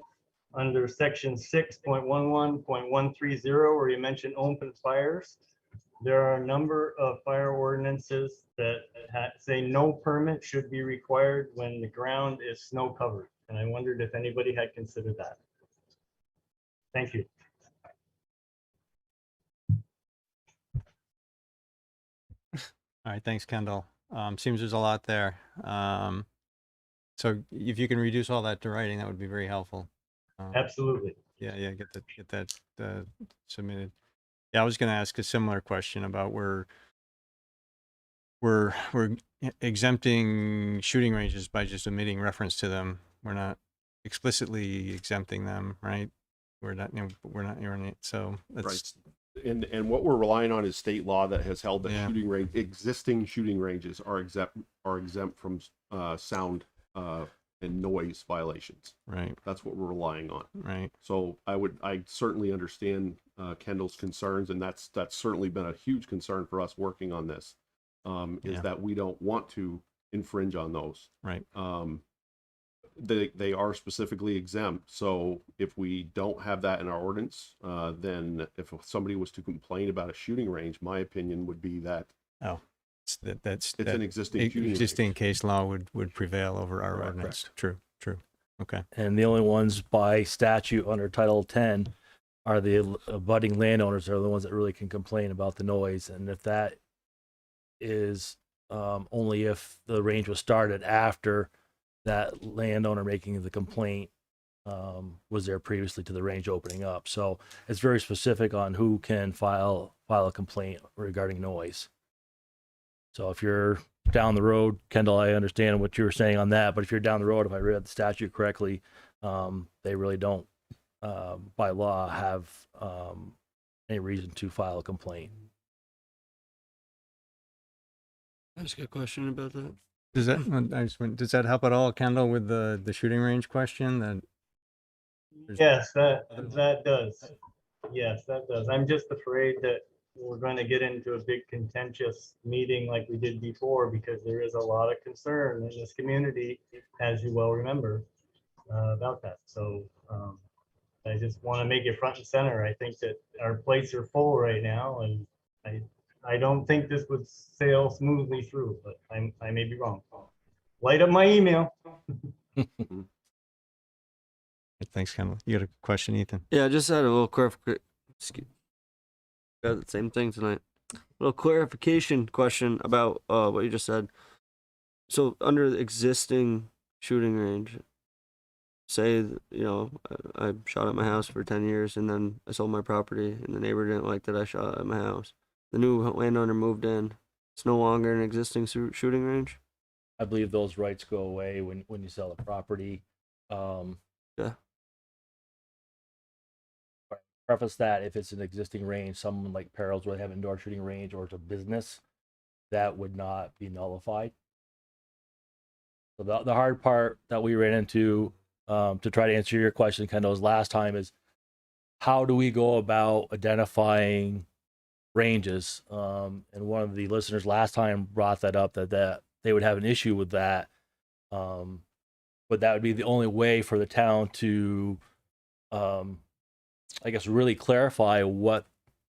under section 6.11.130, where you mentioned open fires, there are a number of fire ordinances that say no permit should be required when the ground is snow covered. And I wondered if anybody had considered that. Thank you. All right, thanks, Kendall. Seems there's a lot there. So if you can reduce all that to writing, that would be very helpful. Absolutely. Yeah, get that submitted. Yeah, I was going to ask a similar question about we're exempting shooting ranges by just omitting reference to them. We're not explicitly exempting them, right? We're not so that's right. And what we're relying on is state law that has held that shooting range, existing shooting ranges are exempt from sound and noise violations. Right. That's what we're relying on. Right. So I certainly understand Kendall's concerns, and that's certainly been a huge concern for us working on this. Is that we don't want to infringe on those. Right. They are specifically exempt. So if we don't have that in our ordinance, then if somebody was to complain about a shooting range, my opinion would be that it's an existing case law would prevail over our ordinance. Correct. True. Okay. And the only ones by statute under Title 10 are the abutting landowners are the ones that really can complain about the noise. And if that is only if the range was started after that landowner making the complaint was there previously to the range opening up. So it's very specific on who can file a complaint regarding noise. So if you're down the road, Kendall, I understand what you were saying on that, but if you're down the road, if I read the statute correctly, they really don't, by law, have any reason to file a complaint. Ask a question about that. Does that help at all, Kendall, with the shooting range question? Yes, that does. Yes, that does. I'm just afraid that we're going to get into a big contentious meeting like we did before, because there is a lot of concern in this community, as you well remember, about that. So I just want to make it front and center. I think that our plates are full right now, and I don't think this would sail smoothly through, but I may be wrong. Light up my email. Thanks, Kendall. You got a question, Ethan? Yeah, I just had a little clarification. Got the same thing tonight. A little clarification question about what you just said. So under the existing shooting range, say you know I shot at my house for 10 years and then I sold my property and the neighbor didn't like that I shot at my house. The new landowner moved in. It's no longer an existing shooting range. I believe those rights go away when you sell the property. Yeah. Preface that if it's an existing range, someone like Perils would have indoor shooting range, or it's a business, that would not be nullified. So the hard part that we ran into to try to answer your question, Kendall's last time, is how do we go about identifying ranges? And one of the listeners last time brought that up, that they would have an issue with that. But that would be the only way for the town to, I guess, really clarify what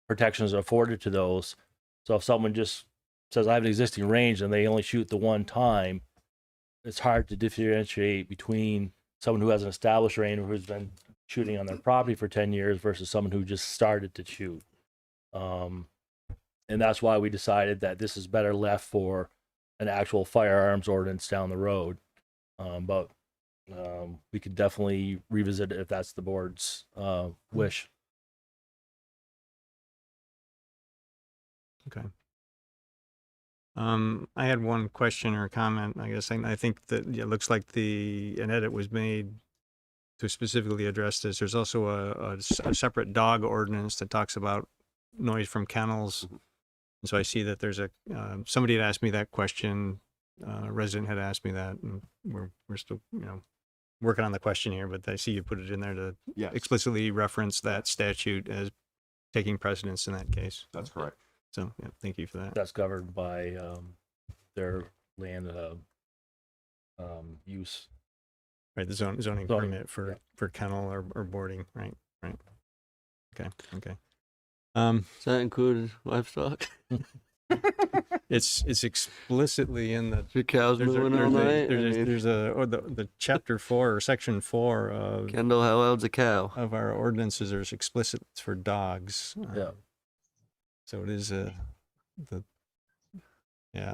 protections are afforded to those. So if someone just says, I have an existing range and they only shoot the one time, it's hard to differentiate between someone who has an established range or who's been shooting on their property for 10 years versus someone who just started to shoot. And that's why we decided that this is better left for an actual firearms ordinance down the road. But we could definitely revisit it if that's the board's wish. Okay. I had one question or comment, I guess. I think that it looks like an edit was made to specifically address this. There's also a separate dog ordinance that talks about noise from kennels. And so I see that there's somebody had asked me that question. A resident had asked me that, and we're still, working on the question here, but I see you put it in there to explicitly reference that statute as taking precedence in that case. That's correct. So yeah, thank you for that. That's governed by their land use. Right, the zoning permit for kennel or boarding. Right. Okay. Does that include livestock? It's explicitly in the cows moving all night. There's the chapter 4 or section 4 of Kendall, how loud's a cow? Of our ordinances, there's explicit for dogs. Yeah. So it is yeah.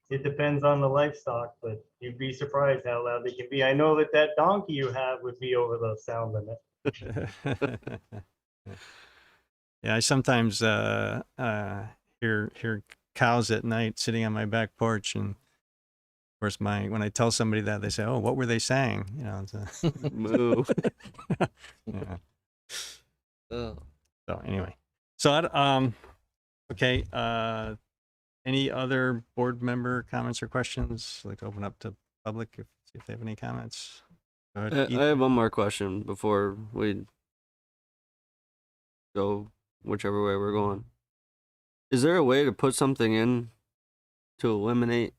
It depends on the livestock, but you'd be surprised how loud they can be. I know that donkey you have would be over the sound limit. Yeah, I sometimes hear cows at night sitting on my back porch, and of course when I tell somebody that, they say, "Oh, what were they saying?" Moo. Yeah. Oh. So anyway, okay. Any other board member comments or questions? I'd like to open up to public see if they have any comments. Go ahead, I have one more question before we go whichever way we're going. Is there a way to put something in to eliminate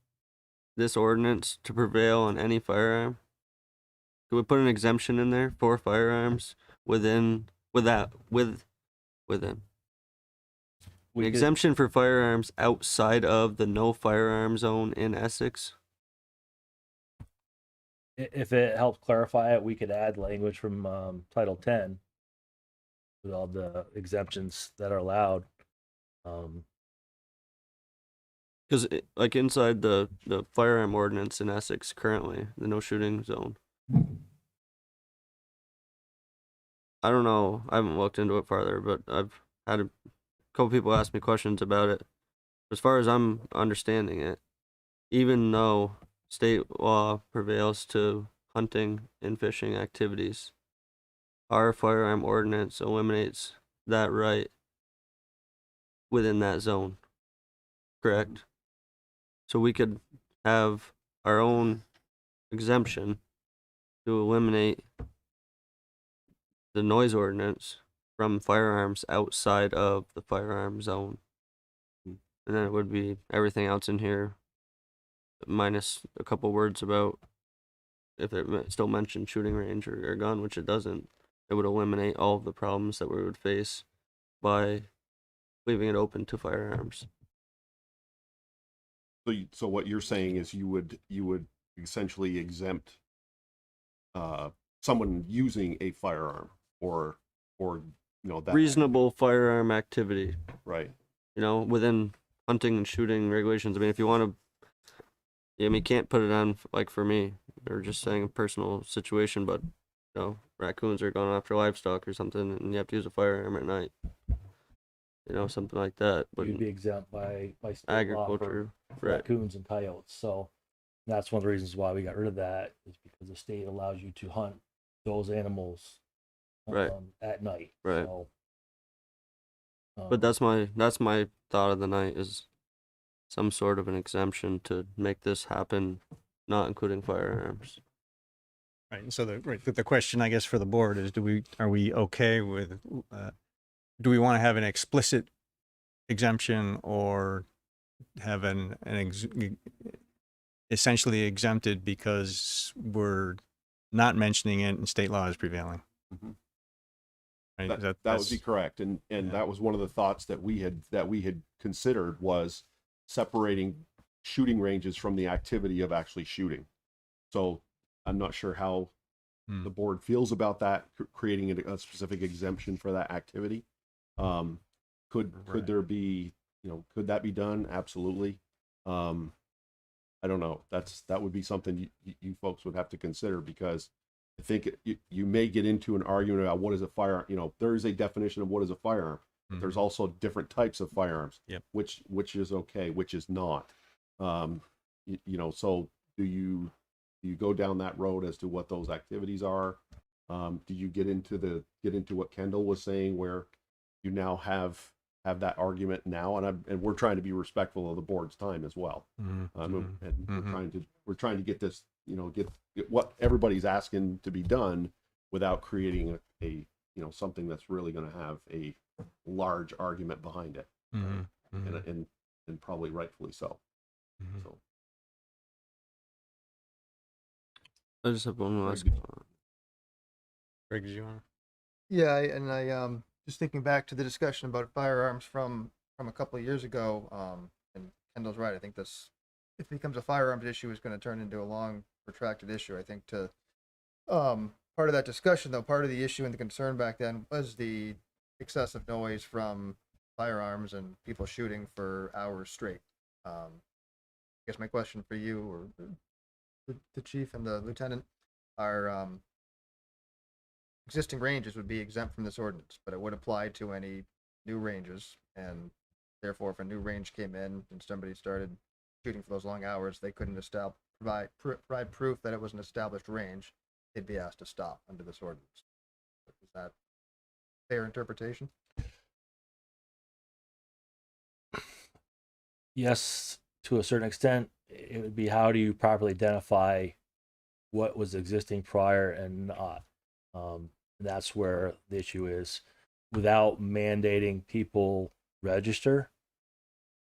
this ordinance to prevail on any firearm? Could we put an exemption in there for firearms within? An exemption for firearms outside of the no firearm zone in Essex? If it helps clarify it, we could add language from Title 10 with all the exemptions that are allowed. Because like inside the firearm ordinance in Essex currently, the no shooting zone. I don't know. I haven't looked into it farther, but I've had a couple people ask me questions about it. As far as I'm understanding it, even though state law prevails to hunting and fishing activities, our firearm ordinance eliminates that right within that zone. Correct? So we could have our own exemption to eliminate the noise ordinance from firearms outside of the firearm zone. And then it would be everything else in here, minus a couple words about if it still mentioned shooting range or gun, which it doesn't. It would eliminate all of the problems that we would face by leaving it open to firearms. So what you're saying is you would essentially exempt someone using a firearm or that Reasonable firearm activity, right. Within hunting and shooting regulations. I mean, if you want to, you can't put it on like for me, or just saying a personal situation, but raccoons are going after livestock or something, and you have to use a firearm at night. Something like that. But You'd be exempt by state law agriculture, for right? raccoons and coyotes. So that's one of the reasons why we got rid of that, is because the state allows you to hunt those animals Right. At night. Right. So, But that's my thought of the night, is some sort of an exemption to make this happen, not including firearms. Right. And so the question, I guess, for the board is, are we okay with, do we want to have an explicit exemption, or have essentially exempted because we're not mentioning it and state law is prevailing? Mm-hmm. Right? That would be correct, and that was one of the thoughts that we had considered, was separating shooting ranges from the activity of actually shooting. So I'm not sure how the board feels about that, creating a specific exemption for that activity. Could there be, could that be done? Absolutely. I don't know. That would be something you folks would have to consider, because I think you may get into an argument about what is a firearm. There is a definition of what is a firearm. Mm-hmm. There's also different types of firearms. Yep. Which is okay, which is not. So do you go down that road as to what those activities are? Do you get into what Kendall was saying, where you now have that argument now, and we're trying to be respectful of the board's time as well. And we're trying to get this, get what everybody's asking to be done without creating a something that's really going to have a large argument behind it. And probably rightfully so. So I just have one last. Greg, did you want to? Yeah, I just thinking back to the discussion about firearms from a couple of years ago, and Kendall's right. I think this, if it becomes a firearms issue, is going to turn into a long, protracted issue. I think part of that discussion, though, part of the issue and the concern back then was the excessive noise from firearms and people shooting for hours straight. I guess my question for you, or the chief and the lieutenant, are existing ranges would be exempt from this ordinance, but it would apply to any new ranges, and therefore if a new range came in and somebody started shooting for those long hours, they couldn't provide proof that it was an established range. They'd be asked to stop under this ordinance. Is that fair interpretation? yes, to a certain extent. It would be, how do you properly identify what was existing prior and not? That's where the issue is, without mandating people register.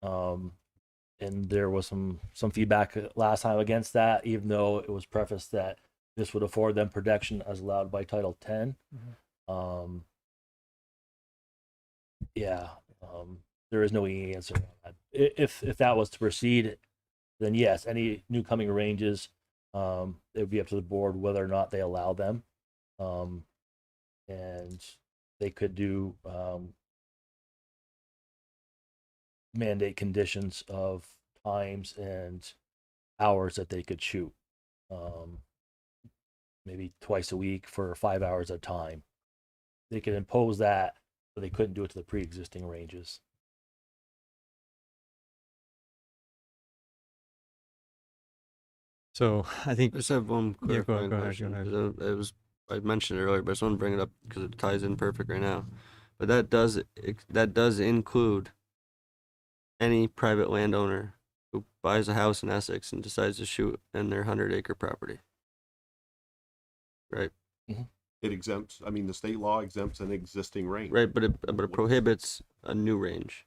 And there was some feedback last time against that, even though it was prefaced that this would afford them protection as allowed by Title 10. There is no easy answer on that. If that was to proceed, then yes, any new coming ranges, it would be up to the board whether or not they allow them. And they could do mandate conditions of times and hours that they could shoot. Maybe twice a week for 5 hours at a time. They could impose that, but they couldn't do it to the pre-existing ranges. So I think I just have one Yeah, go clarifying ahead. question. I mentioned it earlier, but I just want to bring it up because it ties in perfect right now. But that does include any private landowner who buys a house in Essex and decides to shoot in their 100-acre property. Right? Mhm. It exempts, I mean, the state law exempts an existing range. Right, but it prohibits a new range.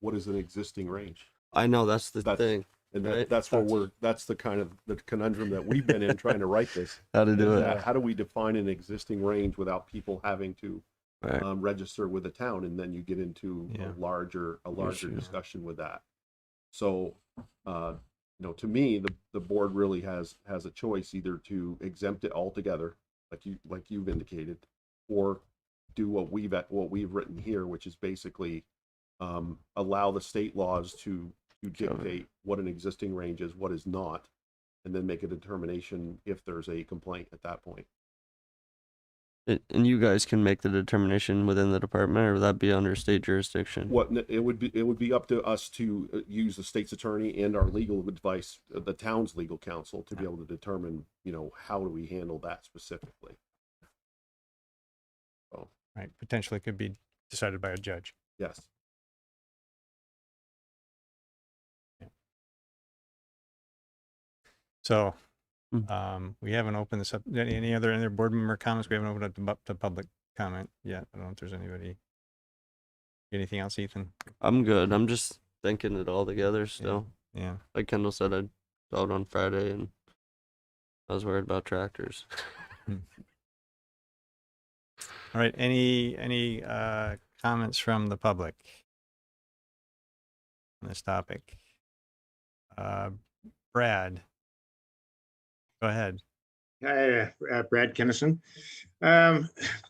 What is an existing range? I know that's the That's- thing. And Right. that's where that's the kind of the conundrum that we've been in trying to write this. How to do is it. that how do we define an existing range without people having to Right. register with the town? And then you get into Yeah. a larger Issue. discussion with that. So, to me, the board really has a choice either to exempt it altogether, like you've indicated, or do what we've written here, which is basically allow the state laws to dictate what an existing range is, what is not, and then make a determination if there's a complaint at that point. And you guys can make the determination within the department, or would that be under state jurisdiction? It would be up to us to use the state's attorney and our legal advice, the town's legal counsel, to be able to determine, how do we handle that specifically. So, Right, potentially could be decided by a judge. yes. So, Mm. we haven't opened this up. Any other board member comments? We haven't opened up to public comment yet. I don't know if there's anybody. Anything else, Ethan? I'm good. I'm just thinking it all together still. Yeah. Like Kendall said, I'd out on Friday and I was worried about tractors. All right. Any comments from the public on this topic? Brad, go ahead. Hi, Brad Kennison.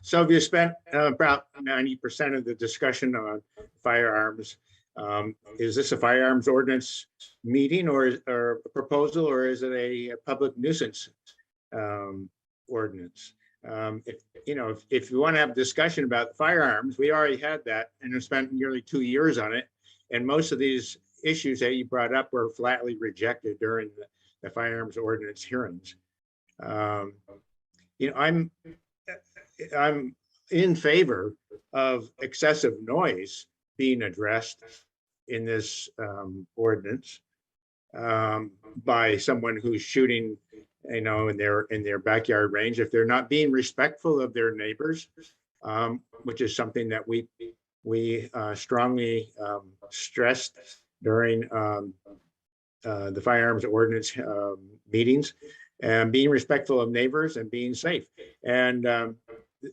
So you spent about 90% of the discussion on firearms. Is this a firearms ordinance meeting or a proposal, or is it a public nuisance ordinance? If you want to have a discussion about firearms, we already had that and have spent nearly 2 years on it. And most of these issues that you brought up were flatly rejected during the firearms ordinance hearings. I'm in favor of excessive noise being addressed in this ordinance by someone who's shooting, in their backyard range. If they're not being respectful of their neighbors, which is something that we strongly stressed during the firearms ordinance meetings, and being respectful of neighbors and being safe. And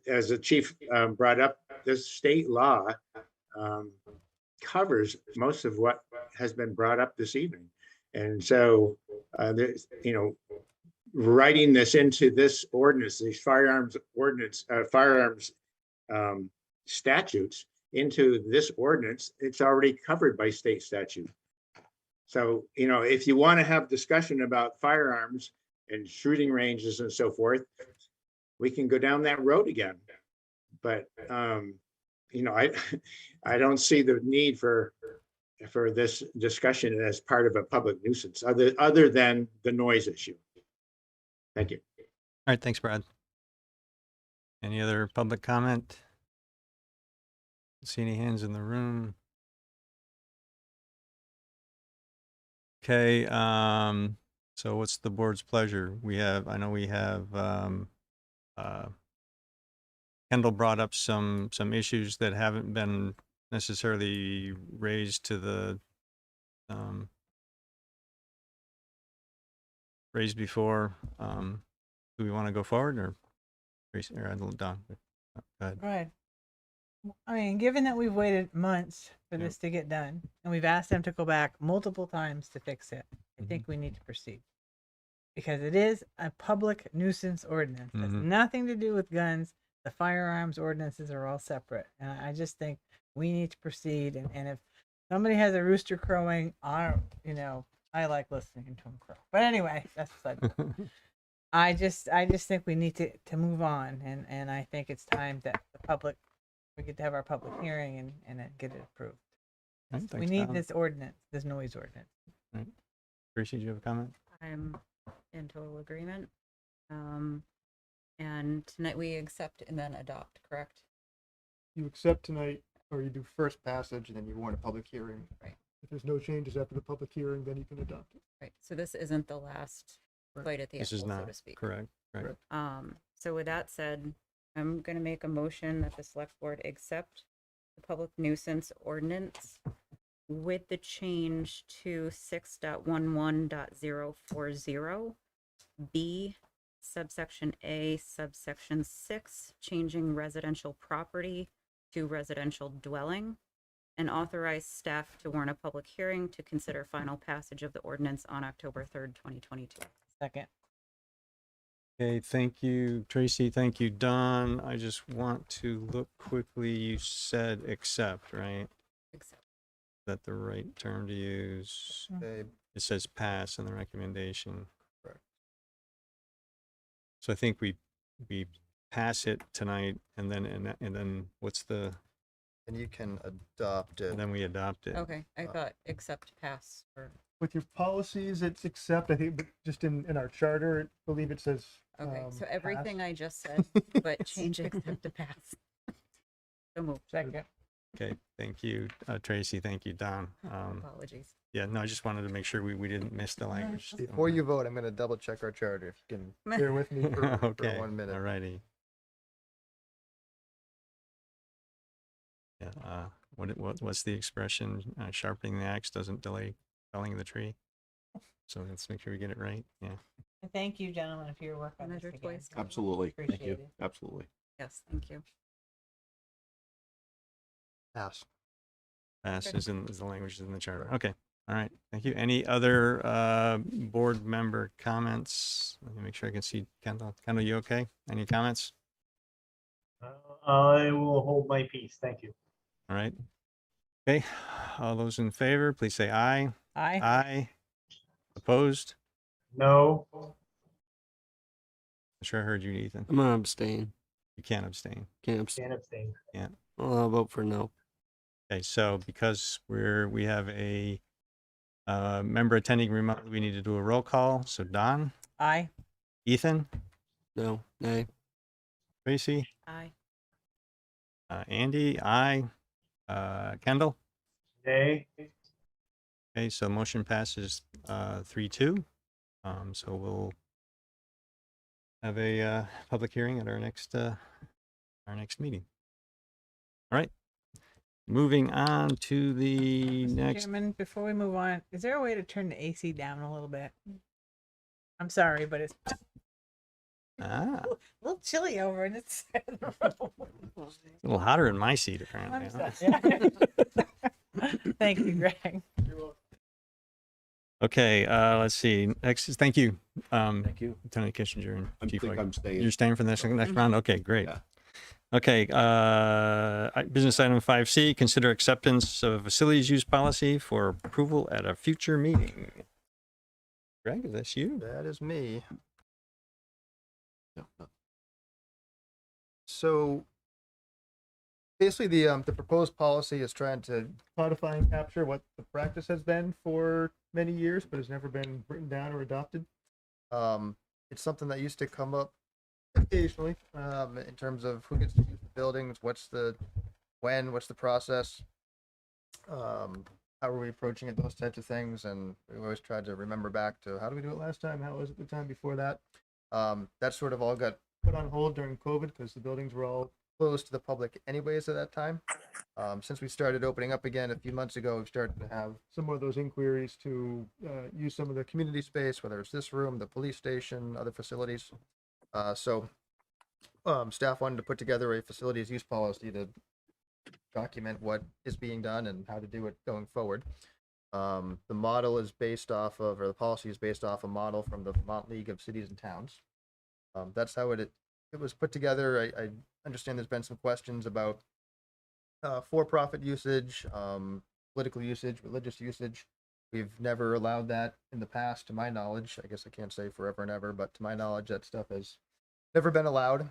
as the chief brought up, this state law covers most of what has been brought up this evening. And so, writing this into this ordinance, these firearms ordinance, firearms statutes into this ordinance, it's already covered by state statute. So, if you want to have discussion about firearms and shooting ranges and so forth, we can go down that road again. But, I don't see the need for this discussion as part of a public nuisance other than the noise issue. Thank you. All right. Thanks, Brad. Any other public comment? See any hands in the room? Okay. So what's the board's pleasure? I know we have Kendall brought up some issues that haven't been necessarily raised to the raised before. Do we want to go forward or Don? Go ahead. Right. I mean, given that we've waited months for this to get done, and we've asked them to go back multiple times to fix it, I think we need to proceed. Because it is a public nuisance ordinance. It has nothing to do with guns. The firearms ordinances are all separate. And I just think we need to proceed. And if somebody has a rooster crowing, I like listening to them crow. But anyway, that's beside the point. I just think we need to move on. And I think it's time that we get to have our public hearing and get it approved. Right, We thanks, need Don. this ordinance, this noise ordinance. Right. Tracy, do you have a comment? I'm in total agreement. And tonight we accept and then adopt, correct? You accept tonight, or you do first passage, and then you warn a public hearing. Right. If there's no changes after the public hearing, then you can adopt it. Right. So this isn't the last bite at the This is apple, so not to speak. correct. Right. Correct. So with that said, I'm gonna make a motion that the select board accept the public nuisance ordinance with the change to 6.11.040 B subsection A subsection 6, changing residential property to residential dwelling, and authorize staff to warn a public hearing to consider final passage of the ordinance on October 3rd, 2022. Second. Okay, thank you, Tracy. Thank you, Don. I just want to look quickly. You said accept, right? Accept. Is that the right term to use? Okay, It says pass in the recommendation. Correct. So I think we pass it tonight, and then what's the, and you can adopt it. and then we adopt it. Okay, I thought accept pass or, With your policies, it's accept, I think, but just in our charter, I believe it says. okay, so pass. everything I just said, but change accept to pass. So move. Second. Okay, thank you, Tracy. Thank you, Don. Apologies. Yeah, no, I just wanted to make sure we didn't miss the language. Before you vote, I'm going to double check our charter. If you can bear with me for Okay, 1 minute. all righty. Yeah, what's the expression? Sharpening the axe doesn't delay felling the tree. So let's make sure we get it right. Yeah. And thank you, gentlemen, for your work on this Measure again. twice. Absolutely. Appreciate you. it. Absolutely. Yes, thank you. Pass. Pass Okay. is the language is in the charter. Okay. All right. Thank you. Any other board member comments? Let me make sure I can see Kendall. Kendall, you okay? Any comments? I will hold my peace. Thank you. All right. Okay. All those in favor, please say aye. Aye. Aye. Opposed? No. I'm sure I heard you, Ethan. I'm gonna abstain. You can't abstain. Can't abstain. Can't abstain. Well, I'll vote for no. Okay, so because we have a member attending remotely, we need to do a roll call. So Don, Aye. Ethan, No. Nay. Tracy, Aye. Andy, I, Kendall. Nay. Okay, so motion passes 3-2. So we'll have a public hearing at our next meeting. All right. Moving on to the Mr. next. Chairman, before we move on, is there a way to turn the AC down a little bit? I'm sorry, but it's Ah, a little chilly over in this. it's a little hotter in my seat apparently. I'm huh? sorry. Thank you, Greg. Okay, let's see. Next is thank you, Thank you. Lieutenant Kissinger and I Chief think White. I'm staying. You're staying for the next round? Okay, great. Yeah. Okay, business item 5C, consider acceptance of facilities use policy for approval at a future meeting. Greg, is that you? That is me. No, no. So basically, the proposed policy is trying to codify and capture what the practice has been for many years, but has never been written down or adopted. It's something that used to come up occasionally in terms of who gets to use the buildings, what's the process, how are we approaching it, those types of things, and we always tried to remember back to how did we do it last time, how was it the time before that. That sort of all got put on hold during COVID because the buildings were all closed to the public anyways at that time. Since we started opening up again a few months ago, we've started to have some more of those inquiries to use some of the community space, whether it's this room, the police station, other facilities. So staff wanted to put together a facilities use policy to document what is being done and how to do it going forward. The model is based off of, or the policy is based off a model from the Vermont League of Cities and Towns. That's how it was put together. I understand there's been some questions about for-profit usage, political usage, religious usage. We've never allowed that in the past, to my knowledge. I guess I can't say forever and ever, but to my knowledge, that stuff has never been allowed.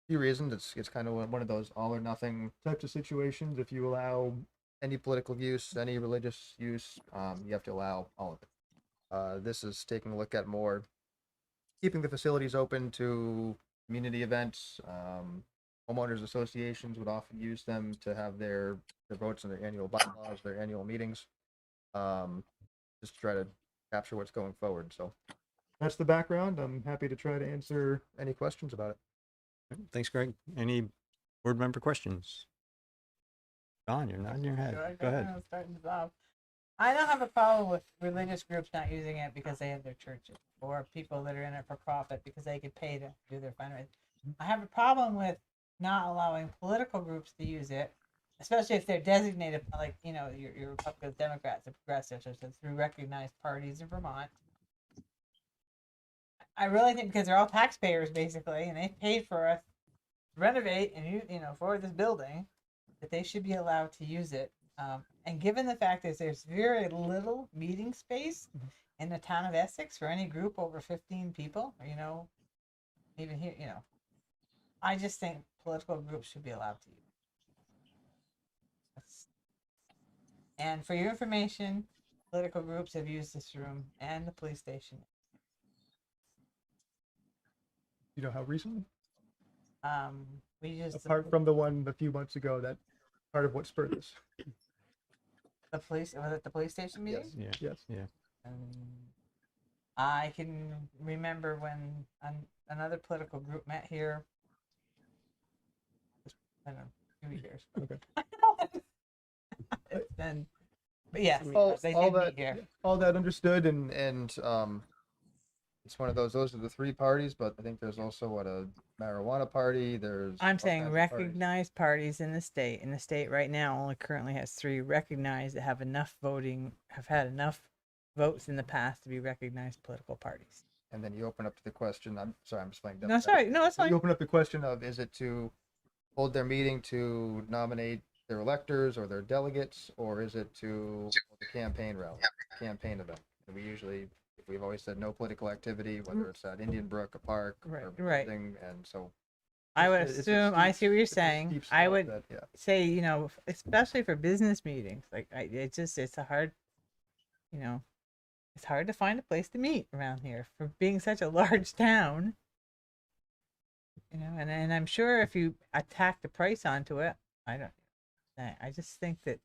Few reasons. It's kind of one of those all or nothing types of situations. If you allow any political use, any religious use, you have to allow all of it. This is taking a look at more keeping the facilities open to community events. Homeowners associations would often use them to have their votes in their annual bylaws, their annual meetings, just to try to capture what's going forward. So that's the background. I'm happy to try to answer any questions about it. Thanks, Greg. Any board member questions? Don, you're nodding your head. Go ahead. Starting this off. I don't have a problem with religious groups not using it because they have their churches, or people that are in it for profit because they get paid to do their fundraising. I have a problem with not allowing political groups to use it, especially if they're designated, like, you know, your Republicans, Democrats, and progressives, or through recognized parties in Vermont. I really think because they're all taxpayers basically, and they paid for us to renovate and for this building, that they should be allowed to use it. And given the fact that there's very little meeting space in the town of Essex for any group over 15 people, or, even here, I just think political groups should be allowed to use it. And for your information, political groups have used this room and the police station. You know how recently? We just Apart from the one a few months ago, that part of what spurred this. the police was it the police station meeting? Yes. Yes. Yeah. I can remember when another political group met here. I don't know, 2 years. Okay. It's been, but yes, they all did that, meet here. all that understood, and it's one of those are the three parties, but I think there's also a marijuana party. There's I'm all saying kinds of parties. recognized parties in the state. And the state right now only currently has 3 recognized that have had enough votes in the past to be recognized political parties. And then you open up to the question, I'm sorry, I'm just playing No, sorry, no, it's fine. You open up the question of, is it to hold their meeting to nominate their electors or their delegates, or is it to hold a campaign rally, campaign event? And we've always said no political activity, whether it's at Indian Brook, a park, or Right. building, and so I would It's a assume, I see what you're it's a saying. steep I slope would that- yeah. say, especially for business meetings, like it's a hard, it's hard to find a place to meet around here for being such a large town. And I'm sure if you attack the price onto it, I just think that,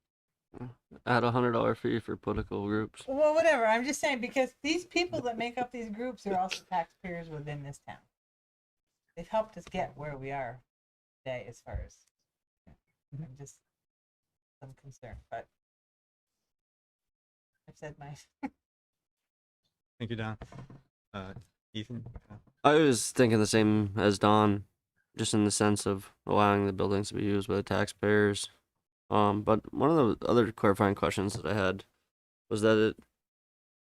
Add $100 fee for political groups. well, whatever. I'm just saying because these people that make up these groups are also taxpayers within this town. They've helped us get where we are today as far as, I'm just some concern, but I've said my. Thank you, Don. Ethan? I was thinking the same as Don, just in the sense of allowing the buildings to be used by the taxpayers. But one of the other clarifying questions that I had was that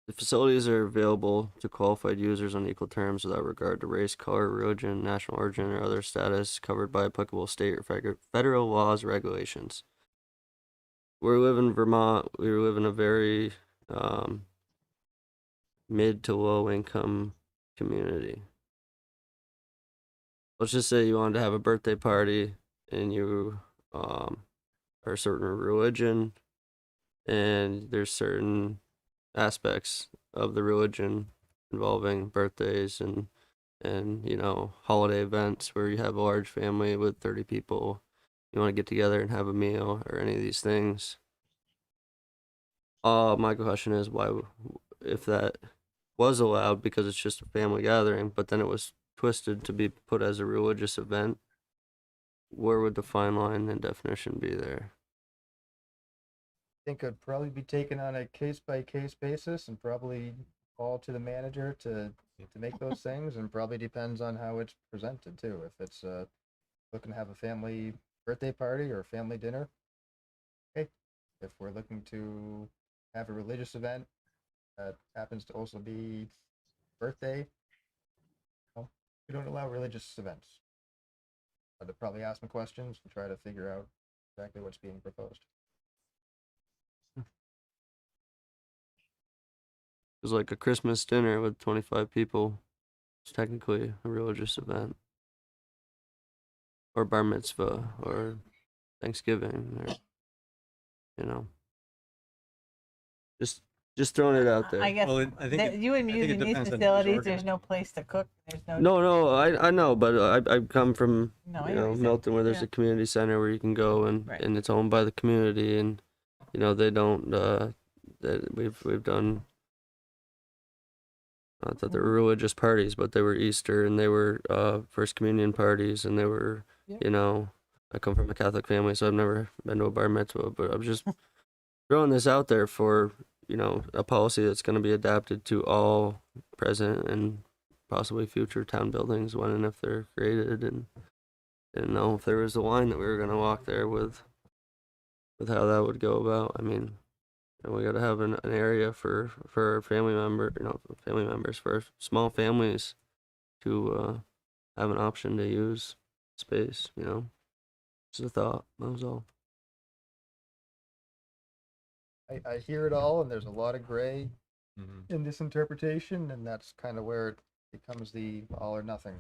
the facilities are available to qualified users on equal terms without regard to race, color, religion, national origin, or other status covered by applicable state or federal laws or regulations. We live in Vermont. We live in a very mid to low income community. Let's just say you wanted to have a birthday party and you are a certain religion, and there's certain aspects of the religion involving birthdays and holiday events where you have a large family with 30 people. You want to get together and have a meal or any of these things. My question is why, if that was allowed because it's just a family gathering, but then it was twisted to be put as a religious event, where would the fine line and definition be there? I think it'd probably be taken on a case-by-case basis and probably fall to the manager to make those things, and probably depends on how it's presented too. If it's looking to have a family birthday party or a family dinner, okay. If we're looking to have a religious event that happens to also be birthday, well, we don't allow religious events. I'd probably ask some questions and try to figure out exactly what's being proposed. It's like a Christmas dinner with 25 people. It's technically a religious event. Or bar mitzvah, or Thanksgiving, or, just throwing it out there. I guess Well, I think you and me in these facilities, there's no place to cook. There's no. No, I know, but I come from No, I know what you're saying. Milton, where there's Yeah. a community center where you can go and it's owned by the community, and they don't that we've done Not that they were religious parties, but they were Easter and they were First Communion parties, and they were, Yep. you know, I come from a Catholic family, so I've never been to a bar mitzvah, but I'm just throwing this out there for, you know, a policy that's going to be adapted to all present and possibly future town buildings when and if they're created. And didn't know if there was a line that we were going to walk there with how that would go about. I mean, and we got to have an area for family members, for small families to have an option to use space, you know. Just a thought, that was all. I hear it all, and there's a lot of gray Mhm. in this interpretation, and that's kind of where it becomes the all or nothing.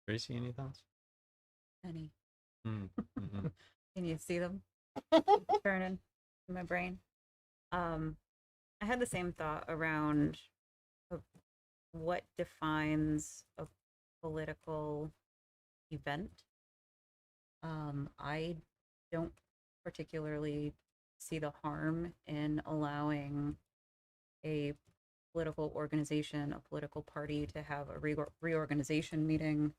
Tracy, any thoughts? Any? Mm-hmm. Can you see them turning in my brain? I had the same thought around what defines a political event. I don't particularly see the harm in allowing a political organization, a political party to have a reorganization meeting,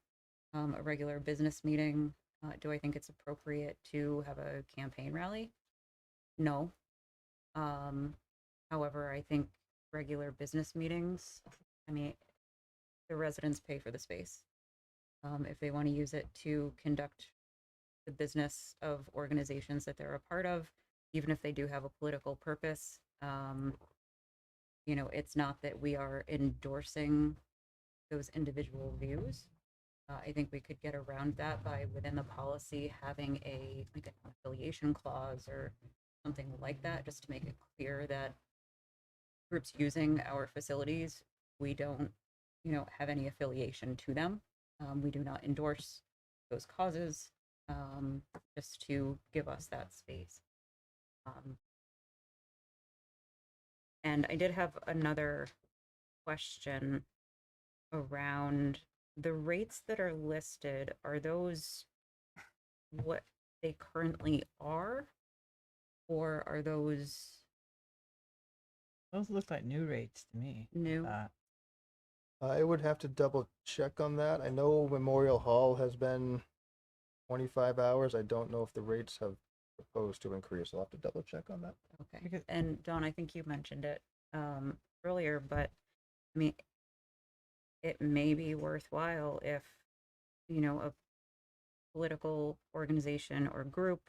a regular business meeting. Do I think it's appropriate to have a campaign rally? No. However, I think regular business meetings, I mean, the residents pay for the space. If they want to use it to conduct the business of organizations that they're a part of, even if they do have a political purpose, you know, it's not that we are endorsing those individual views. I think we could get around that by within the policy having like an affiliation clause or something like that, just to make it clear that groups using our facilities, we don't, you know, have any affiliation to them. We do not endorse those causes, just to give us that space. And I did have another question around the rates that are listed. Are those what they currently are, or are those look like new rates to me. new? I would have to double check on that. I know Memorial Hall has been 25 hours. I don't know if the rates have proposed to increase. I'll have to double check on that. Okay. And Dawn, I think you mentioned it earlier, but I mean, it may be worthwhile if, you know, a political organization or group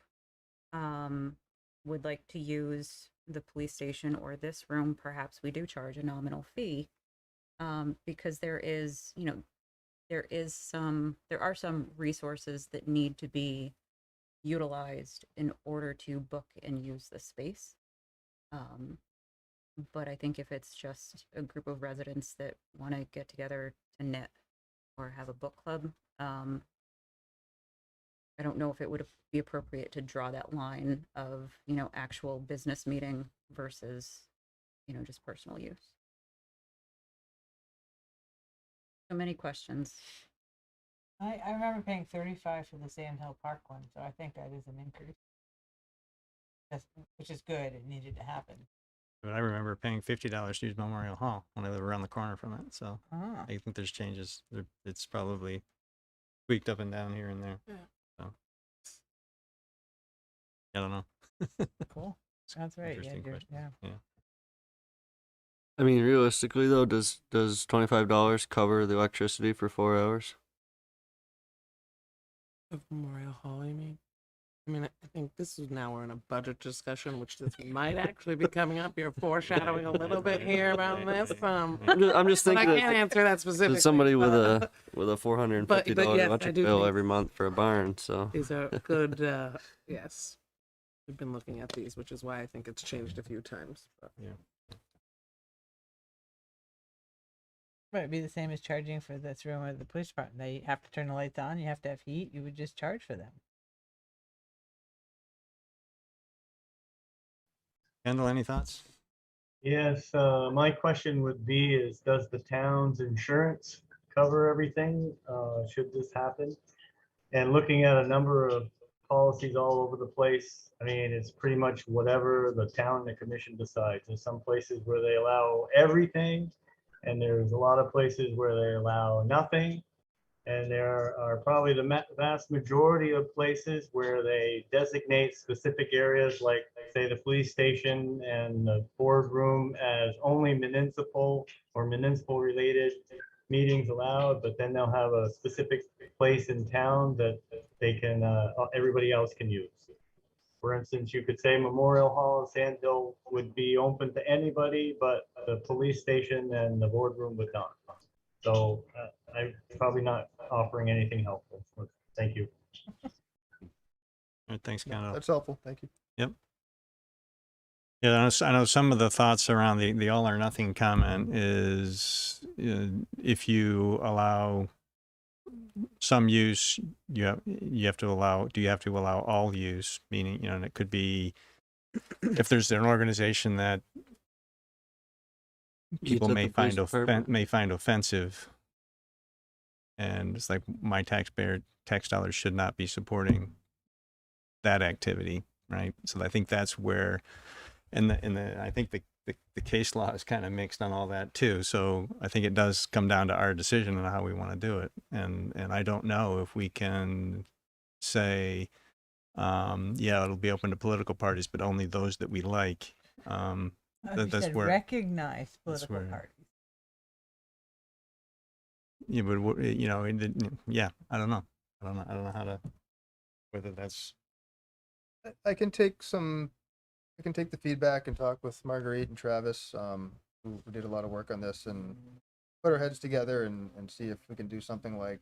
would like to use the police station or this room. Perhaps we do charge a nominal fee, because there is, you know, there are some resources that need to be utilized in order to book and use the space. But I think if it's just a group of residents that want to get together to knit or have a book club, I don't know if it would be appropriate to draw that line of, you know, actual business meeting versus, you know, just personal use. So many questions. I remember paying $35 for the Sand Hill Park one, so I think that is an increase. Which is good. It needed to happen. But I remember paying $50 to use Memorial Hall when I live around the corner from it. So Ah. I think there's changes. It's probably tweaked up and down here and there. Yeah. So I don't know. Cool. That's right. Interesting question. Yeah. I mean, realistically though, does $25 cover the electricity for 4 hours? Of Memorial Hall, you mean? I mean, I think this is now we're in a budget discussion, which this might actually be coming up. You're foreshadowing a little bit here about this. I'm just but thinking. I can't answer that specifically. Somebody with but- a $450 but yes, I electric do bill think every month for a barn, so. These are good, yes. We've been looking at these, which is why I think it's changed a few times. But. Yeah. Right, it'd be the same as charging for this room at the police department. They have to turn the lights on. You have to have heat. You would just charge for them. Kendall, any thoughts? Yes, my question would be is, does the town's insurance cover everything, should this happen? And looking at a number of policies all over the place. I mean, it's pretty much whatever the town and the commission decides. There's some places where they allow everything, and there's a lot of places where they allow nothing. And there are probably the vast majority of places where they designate specific areas, like say the police station and the boardroom, as only municipal or municipal related meetings allowed, but then they'll have a specific place in town that they can, everybody else can use. For instance, you could say Memorial Hall in Sand Hill would be open to anybody, but the police station and the boardroom would not. So I'm probably not offering anything helpful. Thank you. All right, thanks, Kendall. That's helpful. Thank you. Yep. Yeah, I know some of the thoughts around the all or nothing comment is if you allow some use, you have to allow. Do you have to allow all use? Meaning, and it could be if there's an organization that people may find offensive, and it's like my tax dollars should not be supporting that activity, right? So I think that's where, and I think the case law is kind of mixed on all that too. So I think it does come down to our decision on how we want to do it, and I don't know if we can say, yeah, it'll be open to political parties, but only those that we like. That's where recognize political parties. Yeah, but yeah, I don't know how to, whether that's. I can take the feedback and talk with Marguerite and Travis, who did a lot of work on this, and put our heads together and see if we can do something like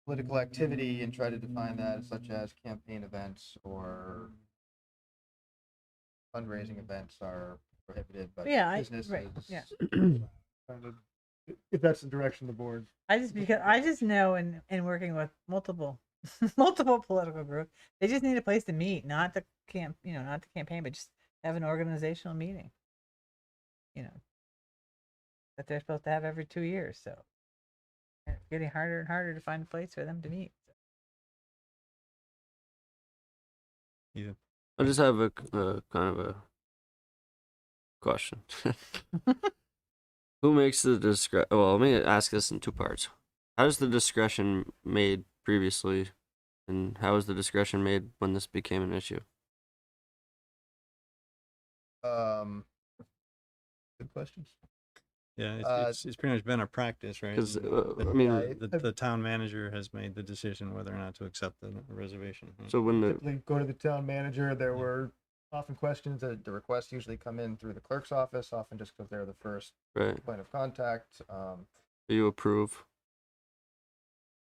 political activity and try to define that, such as campaign events or fundraising events are prohibited, but businesses. Right, yeah. If that's the direction of the board. I just know in working with multiple political groups, they just need a place to meet, not the campaign, but just have an organizational meeting. That they're supposed to have every 2 years. So it's getting harder and harder to find a place for them to meet. Yeah. I just have a kind of a question. Who makes the discretion? Well, let me ask this in two parts. How is the discretion made previously, and how is the discretion made when this became an issue? Good questions. Yeah, it's pretty much been a practice, right? Because the town manager has made the decision whether or not to accept the reservation. Right? So when Typically go to the town manager, there were often questions that the requests usually come in through the clerk's office, often just because they're the first point of contact. You approve.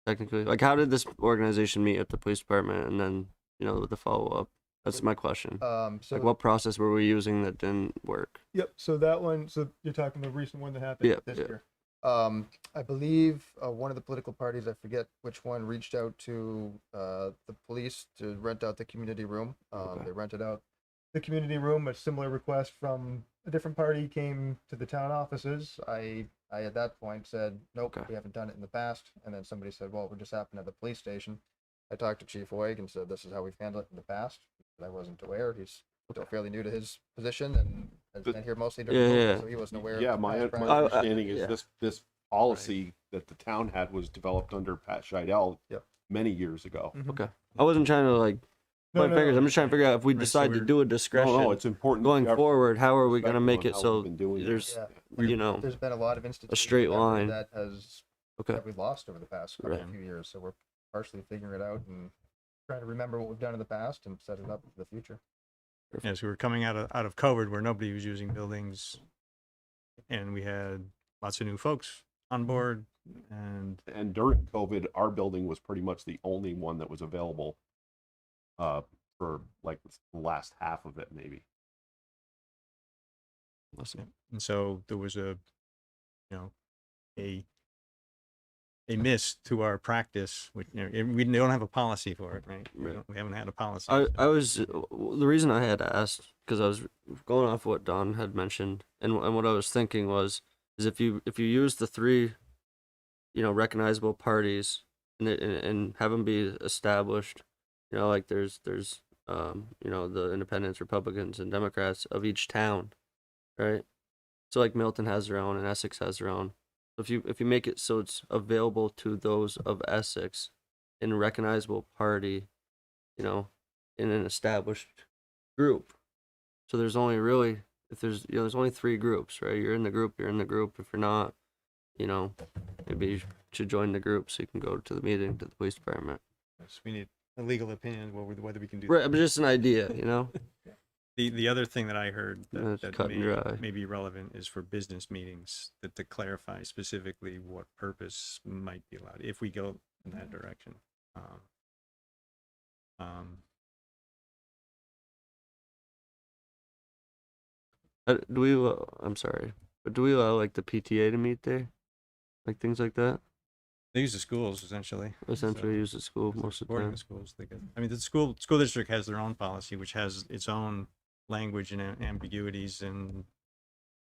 Technically, like, how did this organization meet at the police department, and then with the follow up? That's my question. So like, what process were we using that didn't work? Yep. So that one. So you're talking the recent one that happened this year. I believe one of the political parties, I forget which one, reached out to the police to rent out the community room. They rented out the community room. A similar request from a different party came to the town offices. I at that point said, nope, we haven't done it in the past. And then somebody said, well, we're just happened at the police station. I talked to Chief Oig and said, this is how we've handled it in the past. I wasn't aware. He's still fairly new to his position and has been here mostly during COVID, so he wasn't aware. Yeah, my understanding is this policy that the town had was developed under Pat Scheidel many years ago. Okay. I wasn't trying to point fingers. I'm just trying to figure out if we decide to do a discretion. No, it's important going forward. How are we going to make it so there's there's been a lot of institutions a straight line that we lost over the past few years. So we're partially figuring it out and trying to remember what we've done in the past and set it up for the future. Yeah, so we're coming out of COVID where nobody was using buildings, and we had lots of new folks on board. And during COVID, our building was pretty much the only one that was available for like the last half of it, maybe. And so there was a miss to our practice, which we don't have a policy for it, right? We haven't had a policy. The reason I had asked, because I was going off what Don had mentioned, and what I was thinking is if you use the three recognizable parties and have them be established. You know, like there's you know, the independents, Republicans, and Democrats of each town, right? So like Milton has their own and Essex has their own. So if you make it so it's available to those of Essex in a recognizable party, you know, in an established group. So there's only really, if there's, you know, there's only 3 groups, right? You're in the group, you're in the group. If you're not, you know, maybe you should join the group so you can go to the meeting, to the police department. Yes, we need a legal opinion whether we can do Right, that. but just an idea, you know? The other thing that I heard Yeah, it's that cut and dry. may be relevant is for business meetings, that to clarify specifically what purpose might be allowed if we go in that direction. Do we, I'm sorry, but do we allow like the PTA to meet there? Like things like that? They use the schools essentially. Essentially use the school Because most of the supporting time. the schools. I mean, the school district has their own policy, which has its own language and ambiguities and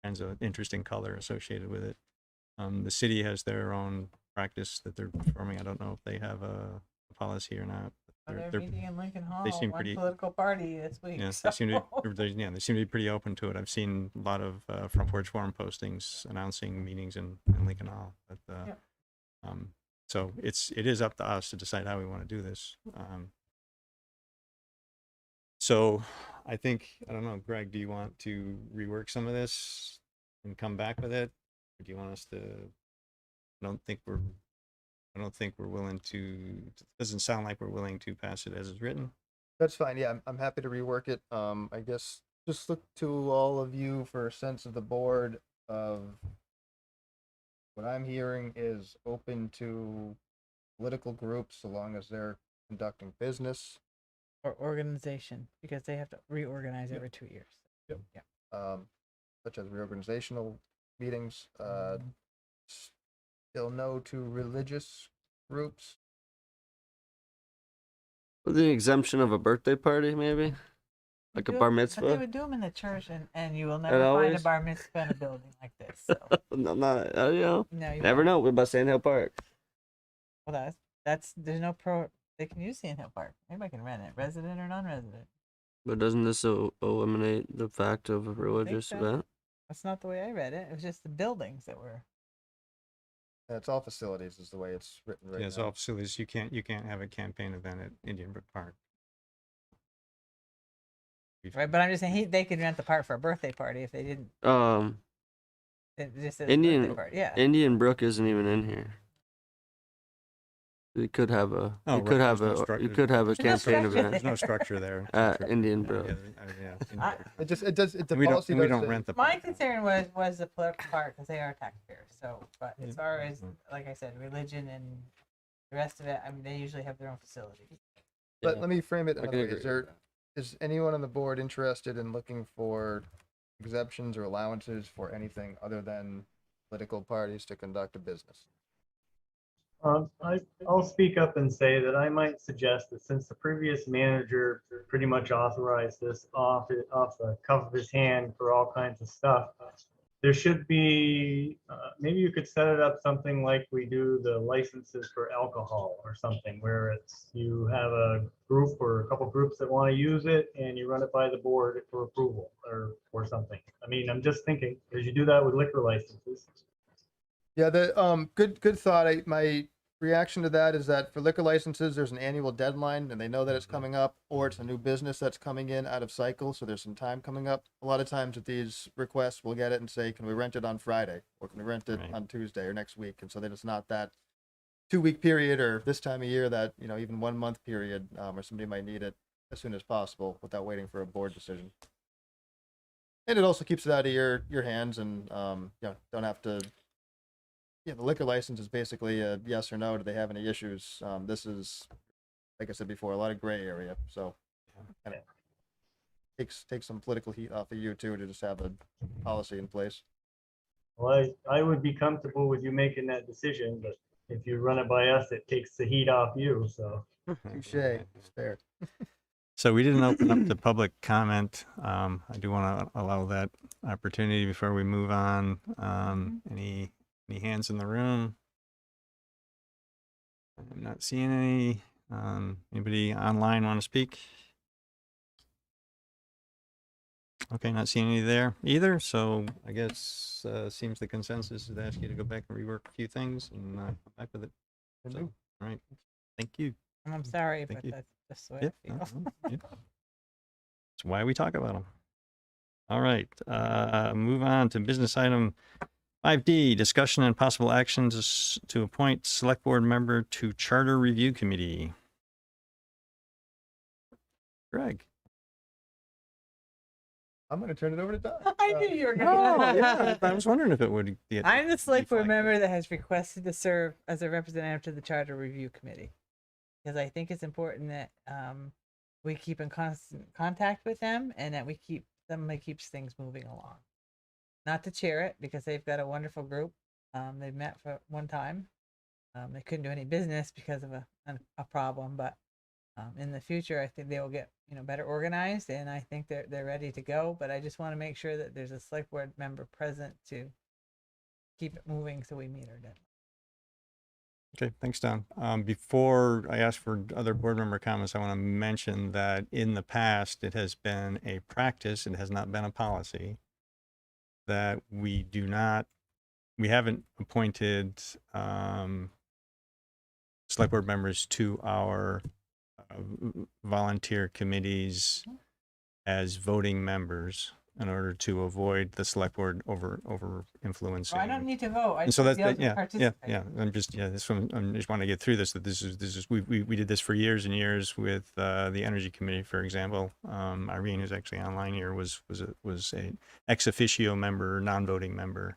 kinds of interesting color associated with it. The city has their own practice that they're performing. I don't know if they have a policy or not. They're meeting in Lincoln Hall, they seem one pretty political party this week. Yes, so. they seem to be pretty open to it. I've seen a lot of front porch forum postings announcing meetings in Lincoln Hall. But, so it is up to us to decide how we want to do this. So I think, I don't know, Greg, do you want to rework some of this and come back with it? Or do you want us to, I don't think we're willing to, it doesn't sound like we're willing to pass it as it's written. That's fine. Yeah, I'm happy to rework it. I guess just look to all of you for a sense of the board of what I'm hearing is open to political groups so long as they're conducting business. Or organization, because they have to reorganize every 2 years. Yep. Yeah. Such as reorganizational meetings. Still no to religious groups. With the exemption of a birthday party, maybe? Like a bar But they mitzvah? would do them in the church, and you will never And find a always- bar mitzvah in a building like this. So. I'm not, you know, No, you never won't. know. We're about Sand Hill Park. Well, there's no they can use Sand Hill Park. Anybody can rent it, resident or non-resident. But doesn't this eliminate the fact of a religious so. event? That's not the way I read it. It was just the buildings that were. It's all facilities is the way it's written right Yeah, now. it's all facilities. You can't have a campaign event at Indian Brook Park. Right, but I'm just saying they could rent the park for a birthday party if they didn't. It just says birthday Indian party. Yeah. Indian Brook isn't even in here. You could have a you could have a campaign event. There's no structure there. At Indian Brook. The we policy don't does say- rent the My concern was the political part because they are taxpayers. So, but as far as like I said, religion and the rest of it, I mean, they usually have their own facilities. But let me frame it I can another way. agree Is there is anyone on the board interested in looking for exemptions or allowances for anything other than political parties to conduct a business? I'll speak up and say that I might suggest that since the previous manager pretty much authorized this off the cuff of his hand for all kinds of stuff, there should be, maybe you could set it up something like we do the licenses for alcohol or something, where it's you have a group or a couple groups that want to use it and you run it by the board for approval or something. I mean, I'm just thinking, because you do that with liquor licenses. Yeah, the good thought. My reaction to that is that for liquor licenses, there's an annual deadline, and they know that it's coming up, or it's a new business that's coming in out of cycle, so there's some time coming up. A lot of times with these requests, we'll get it and say, "Can we rent it on Friday, or can we rent it on Tuesday or next week?" And so then it's not that 2-week period or this time of year that even 1 month period, where somebody might need it as soon as possible without waiting for a board decision. And it also keeps it out of your hands, and don't have to. Yeah, the liquor license is basically a yes or no. Do they have any issues? This is, like I said before, a lot of gray area. So, kind of takes some political heat off of you too to just have a policy in place. Well, I would be comfortable with you making that decision, but if you run it by us, it takes the heat off you. So, touche, fair. So we didn't open up to public comment. I do want to allow that opportunity before we move on. Any hands in the room? I'm not seeing any. Anybody online want to speak? Okay, not seeing any there either. So I guess seems the consensus is to ask you to go back and rework a few things and come back with it. So, all right. Thank you. And I'm sorry, Thank but you. that's just the way Yep. I feel. Yep. That's why we talk about them. All right. Move on to business item 5D, discussion and possible actions to appoint select board member to charter review committee. Greg. I'm going to turn it over to Don. I knew you were Oh, going yeah. I was wondering if it would be. I'm the select board member that has requested to serve as a representative to the Charter Review Committee. Because I think it's important that we keep in constant contact with them and that we keep somebody keeps things moving along. Not to chair it because they've got a wonderful group. They've met for one time. They couldn't do any business because of a problem, but in the future, I think they will get better organized, and I think they're ready to go. But I just want to make sure that there's a select board member present to keep it moving so we meet our deadline. Okay, thanks, Don. Before I ask for other board member comments, I want to mention that in the past, it has been a practice, it has not been a policy, that we haven't appointed select board members to our volunteer committees as voting members in order to avoid the select board over influencing. I don't need to vote. I And so just that's be able to participate. yeah. I'm just I just want to get through this. That this is we did this for years and years with the energy committee, for example. Irene, who's actually online here, was a ex officio member, non-voting member,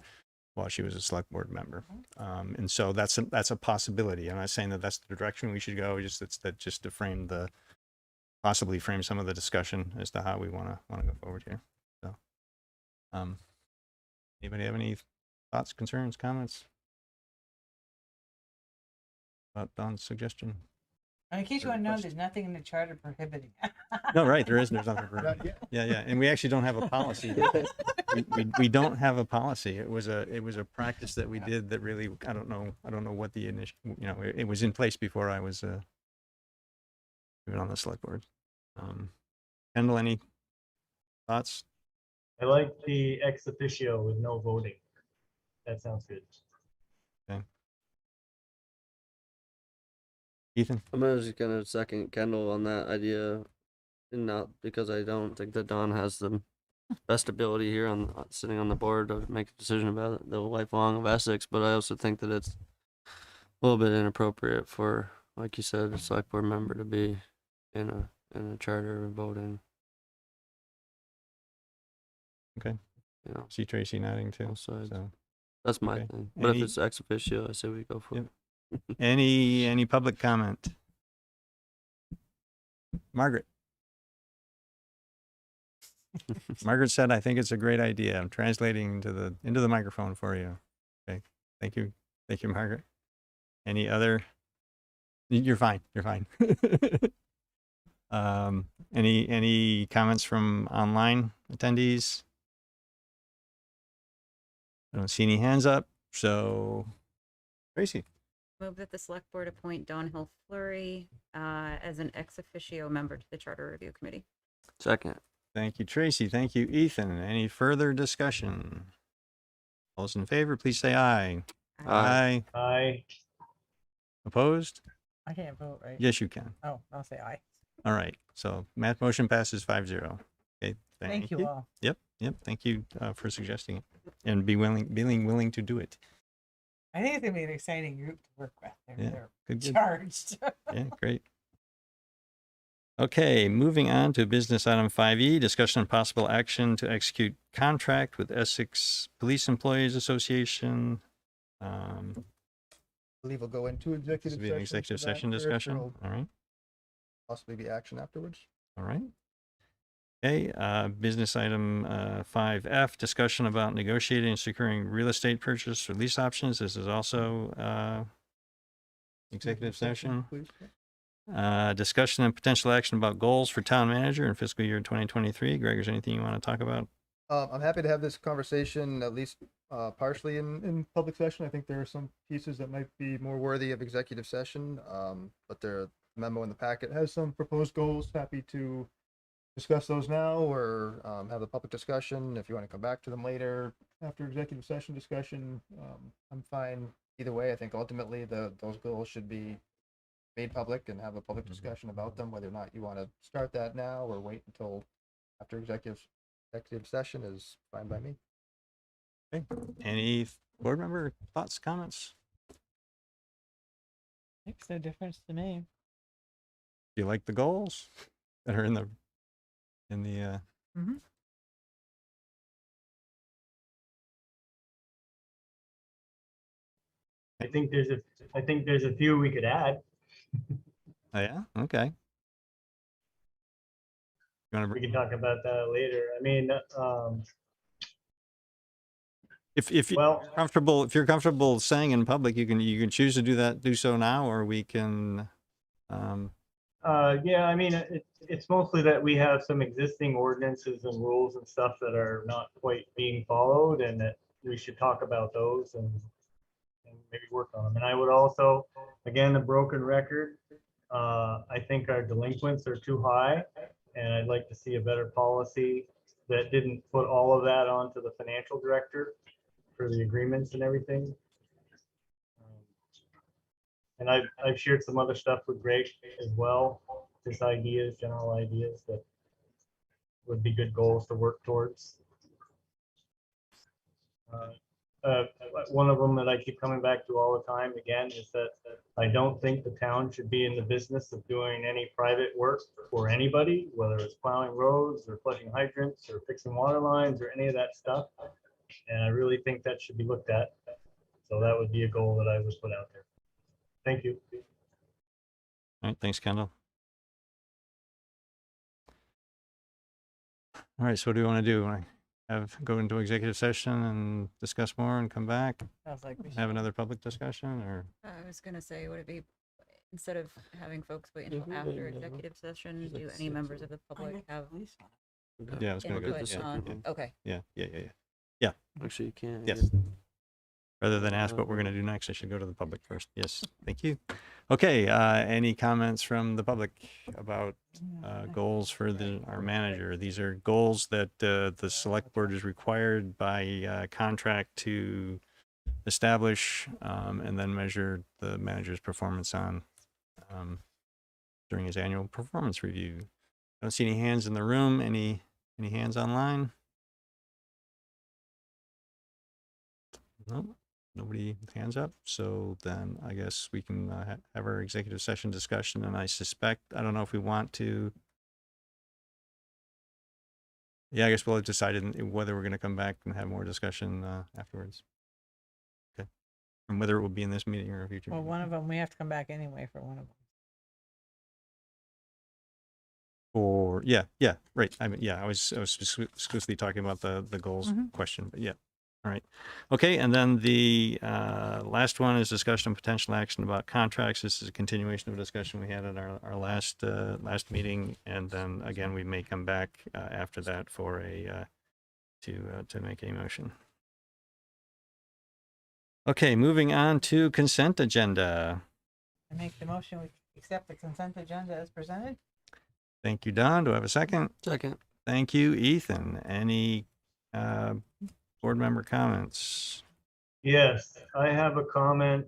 while she was a select board member. And so that's a possibility. I'm not saying that that's the direction we should go. Just to possibly frame some of the discussion as to how we want to go forward here. So, anybody have any thoughts, concerns, comments about Don's suggestion? And in case you want to know, there's nothing in the charter prohibiting it. No, right. There's nothing for Not yet. Yeah. And we actually don't have a policy. we don't have a policy. It was a practice that we did that really, I don't know what the initial, it was in place before I was even on the select board. Kendall, any thoughts? I like the ex officio with no voting. That sounds good. Okay. Ethan? I'm just gonna second Kendall on that idea, and not because I don't think that Don has the best ability here on sitting on the board to make a decision about the lifelong of Essex, but I also think that it's a little bit inappropriate for, like you said, a select board member to be in a charter voting. Okay. You See Tracy nodding too. sides. So That's my okay. thing. But if it's ex officio, I say we go for it. Any public comment? Margaret. Margaret said, "I think it's a great idea." I'm translating into the microphone for you. Okay. Thank you, Margaret. Any other? You're fine. Any comments from online attendees? I don't see any hands up. So, Tracy. Move that the select board appoint Dawn Hill Fleury as an ex officio member to the Charter Review Committee. Second. Thank you, Tracy. Thank you, Ethan. Any further discussion? All those in favor, please say aye. Aye. Aye. Opposed? I can't vote, right? Yes, you can. Oh, I'll say aye. All right. So math motion passes 5-0. Okay. Thank you all. Yep. Thank you for suggesting it and being willing to do it. I think it's gonna be an exciting group to work with. Yeah, They're good. charged. Yeah, great. Okay, moving on to business item 5E, discussion and possible action to execute contract with Essex Police Employees Association. I believe we'll go into This executive will be an executive for that session first, discussion. there'll All right. Possibly be action afterwards. All right. Okay, business item 5F, discussion about negotiating and securing real estate purchase or lease options. This is also executive session. Please. Discussion and potential action about goals for town manager in fiscal year 2023. Greg, is there anything you want to talk about I'm happy to have this conversation at least partially in public session. I think there are some pieces that might be more worthy of executive session, but the memo in the packet has some proposed goals. Happy to discuss those now or have a public discussion. If you want to come back to them later after executive session discussion, I'm fine either way. I think ultimately those goals should be made public and have a public discussion about them. Whether or not you want to start that now or wait until after executive session is fine by me. Okay. Any board member thoughts, comments? Makes no difference to me. Do you like the goals that are in the Mhm. I think there's a few we could add. Oh, yeah? Okay. You want We to can talk about that later. I mean, if you're well, comfortable saying in public, you can choose to do so now, or we can yeah, I mean, it's mostly that we have some existing ordinances and rules and stuff that are not quite being followed, and that we should talk about those and maybe work on them. And I would also, again, a broken record, I think our delinquents are too high, and I'd like to see a better policy that didn't put all of that onto the financial director for the agreements and everything. And I've shared some other stuff with Greg as well, just ideas, general ideas that would be good goals to work towards. One of them that I keep coming back to all the time again is that I don't think the town should be in the business of doing any private work for anybody, whether it's plowing roads or flushing hydrants or fixing water lines or any of that stuff. And I really think that should be looked at. So that would be a goal that I would put out there. Thank you. All right, thanks, Kendall. All right, so what do you want to do? Go into executive session and discuss more and come back? Sounds like we should. Have another public discussion, or? I was gonna say, would it be, instead of having folks wait until after executive session, do any members of the public have Yeah, I was gonna go. input on? Okay. Yeah. Actually, you can't. Yes. Rather than ask what we're going to do next, I should go to the public first. Yes, thank you. Okay, any comments from the public about goals for our manager? These are goals that the select board is required by contract to establish and then measure the manager's performance on during his annual performance review. I don't see any hands in the room. Any hands online? No. Nobody hands up. So then I guess we can have our executive session discussion. And I don't know if we want to. Yeah, I guess we'll have decided whether we're going to come back and have more discussion afterwards. Okay. And whether it will be in this meeting or a future Well, meeting. one of them, we have to come back anyway for one of them. Or yeah, right. I mean, yeah, I was exclusively talking about the goals question, but yeah. All right. Okay. And then the last one is discussion of potential action about contracts. This is a continuation of a discussion we had at our last meeting. And then again, we may come back after that for to make a motion. Okay. Moving on to consent agenda. I make the motion, we accept the consent agenda as presented. Thank you, Don. Do I have a second? Second. Thank you, Ethan. Any board member comments? Yes, I have a comment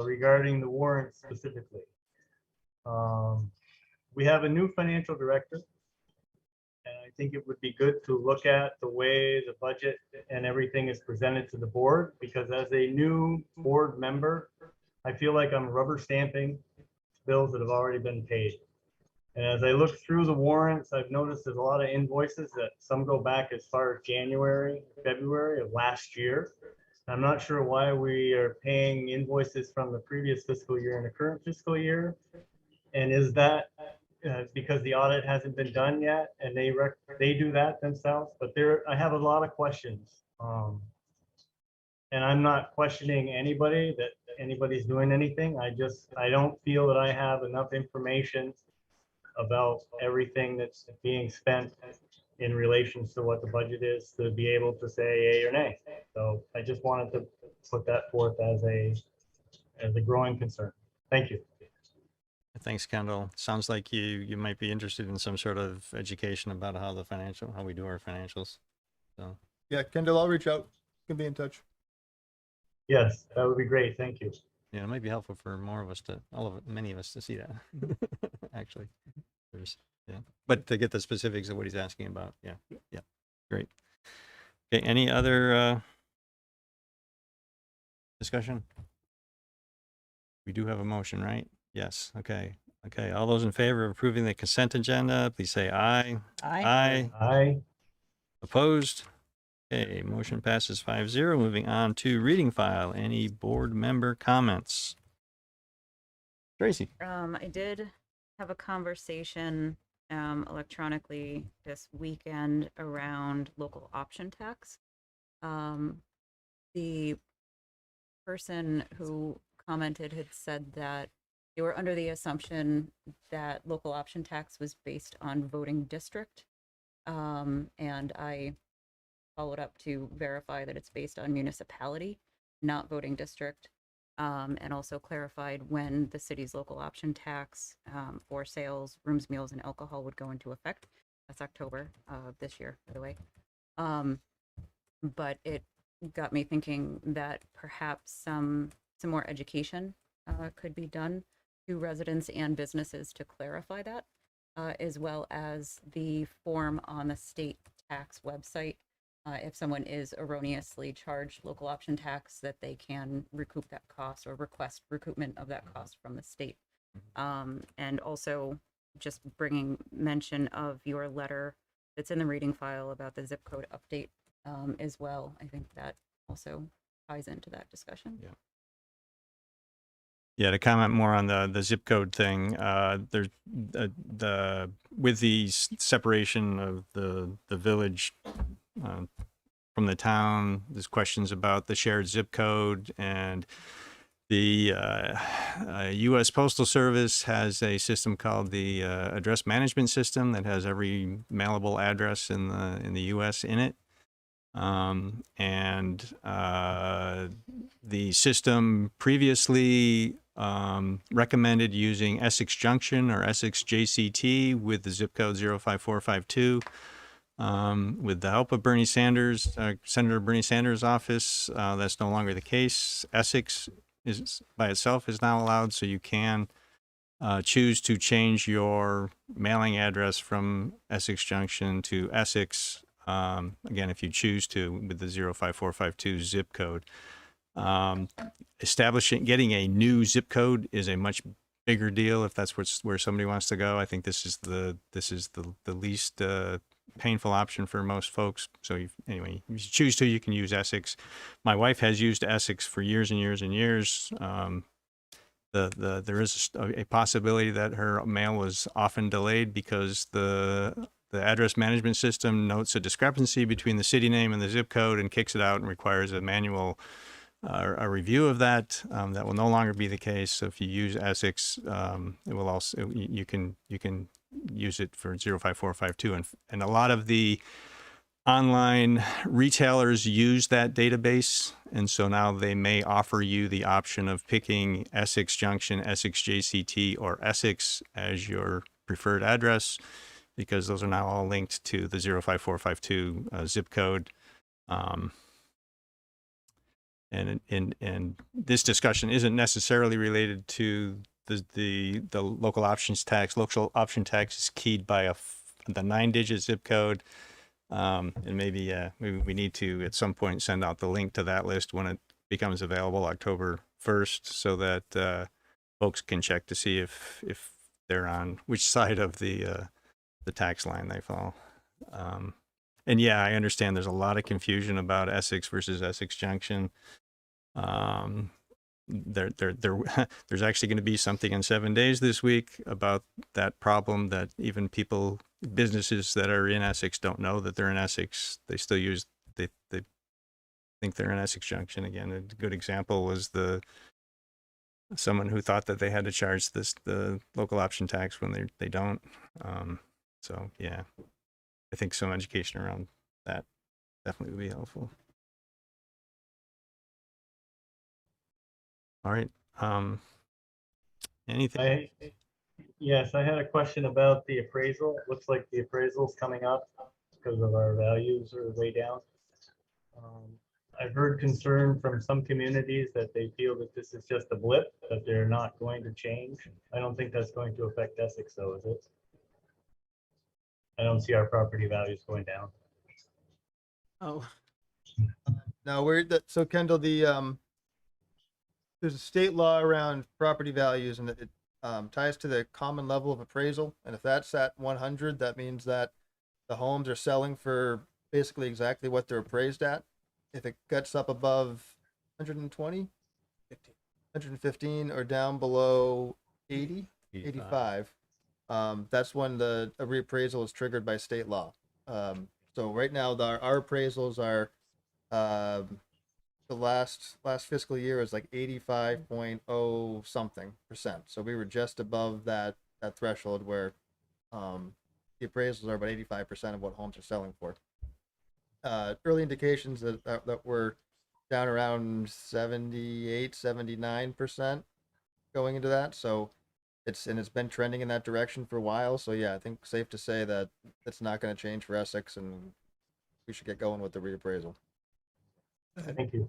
regarding the warrant specifically. We have a new financial director, and I think it would be good to look at the way the budget and everything is presented to the board, because as a new board member, I feel like I'm rubber stamping bills that have already been paid. And as I look through the warrants, I've noticed there's a lot of invoices that some go back as far as January, February of last year. I'm not sure why we are paying invoices from the previous fiscal year and the current fiscal year. And is that because the audit hasn't been done yet and they do that themselves? But I have a lot of questions. And I'm not questioning anybody that anybody's doing anything. I don't feel that I have enough information about everything that's being spent in relation to what the budget is to be able to say yay or nay. So I just wanted to put that forth as a growing concern. Thank you. Thanks, Kendall. Sounds like you might be interested in some sort of education about how we do our financials. So Yeah, Kendall, I'll reach out. You can be in touch. Yes, that would be great. Thank you. yeah, it might be helpful for many of us to see that. Actually, but to get the specifics of what he's asking about. Yeah, great. Okay, any other discussion? We do have a motion, right? Yes. Okay. All those in favor of approving the consent agenda, please say aye. Aye. Aye. Opposed? Okay, motion passes 5-0. Moving on to reading file. Any board member comments? Tracy. I did have a conversation electronically this weekend around local option tax. The person who commented had said that they were under the assumption that local option tax was based on voting district. And I followed up to verify that it's based on municipality, not voting district. And also clarified when the city's local option tax for sales, rooms, meals, and alcohol would go into effect. That's October of this year, by the way. But it got me thinking that perhaps some more education could be done to residents and businesses to clarify that, as well as the form on the state tax website. If someone is erroneously charged local option tax, that they can recoup that cost or request recoupment of that cost from the state. And also just bringing mention of your letter that's in the reading file about the zip code update as well. I think that also ties into that discussion. Yeah, to comment more on the zip code thing, there's with the separation of the village from the town, there's questions about the shared zip code, and the U.S. Postal Service has a system called the Address Management System that has every mailable address in the U.S. in it. And the system previously recommended using Essex Junction or Essex JCT with the zip code 05452. With the help of Bernie Sanders, Senator Bernie Sanders' office, that's no longer the case. Essex is by itself is now allowed, so you can choose to change your mailing address from Essex Junction to Essex. Again, if you choose to, with the 05452 zip code. Getting a new zip code is a much bigger deal if that's where somebody wants to go. I think this is the least painful option for most folks. So anyway, if you choose to, you can use Essex. My wife has used Essex for years and years and years. There is a possibility that her mail was often delayed because the address management system notes a discrepancy between the city name and the zip code and kicks it out and requires a manual a review of that. That will no longer be the case. So if you use Essex, it will also you can use it for 05452, and a lot of the online retailers use that database, and so now they may offer you the option of picking Essex Junction, Essex JCT, or Essex as your preferred address, because those are now all linked to the 05452 zip code. And this discussion isn't necessarily related to the local options tax. Local option tax is keyed by the 9-digit zip code. And maybe we need to at some point send out the link to that list when it becomes available October 1st, so that folks can check to see if they're on which side of the tax line they fall. And yeah, I understand there's a lot of confusion about Essex versus Essex Junction. There's actually going to be something in 7 days this week about that problem, that even businesses that are in Essex don't know that they're in Essex. They still they think they're in Essex Junction. Again, a good example was someone who thought that they had to charge the local option tax when they don't. So yeah. I think some education around that definitely would be helpful. All right. Anything? Yes, I had a question about the appraisal. It looks like the appraisal's coming up because of our values are way down. I've heard concern from some communities that they feel that this is just a blip, that they're not going to change. I don't think that's going to affect Essex though, is it? I don't see our property values going down. Oh, No, so Kendall, there's a state law around property values, and it ties to the common level of appraisal. And if that's at 100, that means that the homes are selling for basically exactly what they're appraised at. If it gets up above 120, 115, or down below 80, 85, that's when a reappraisal is triggered by state law. So right now, our appraisals are, the last fiscal year is like 85.0 something %. So we were just above that threshold where the appraisals are about 85% of what homes are selling for. Early indications that we're down around 78, 79% going into that. So it's been trending in that direction for a while. So yeah, I think safe to say that it's not going to change for Essex, and we should get going with the reappraisal. Thank you.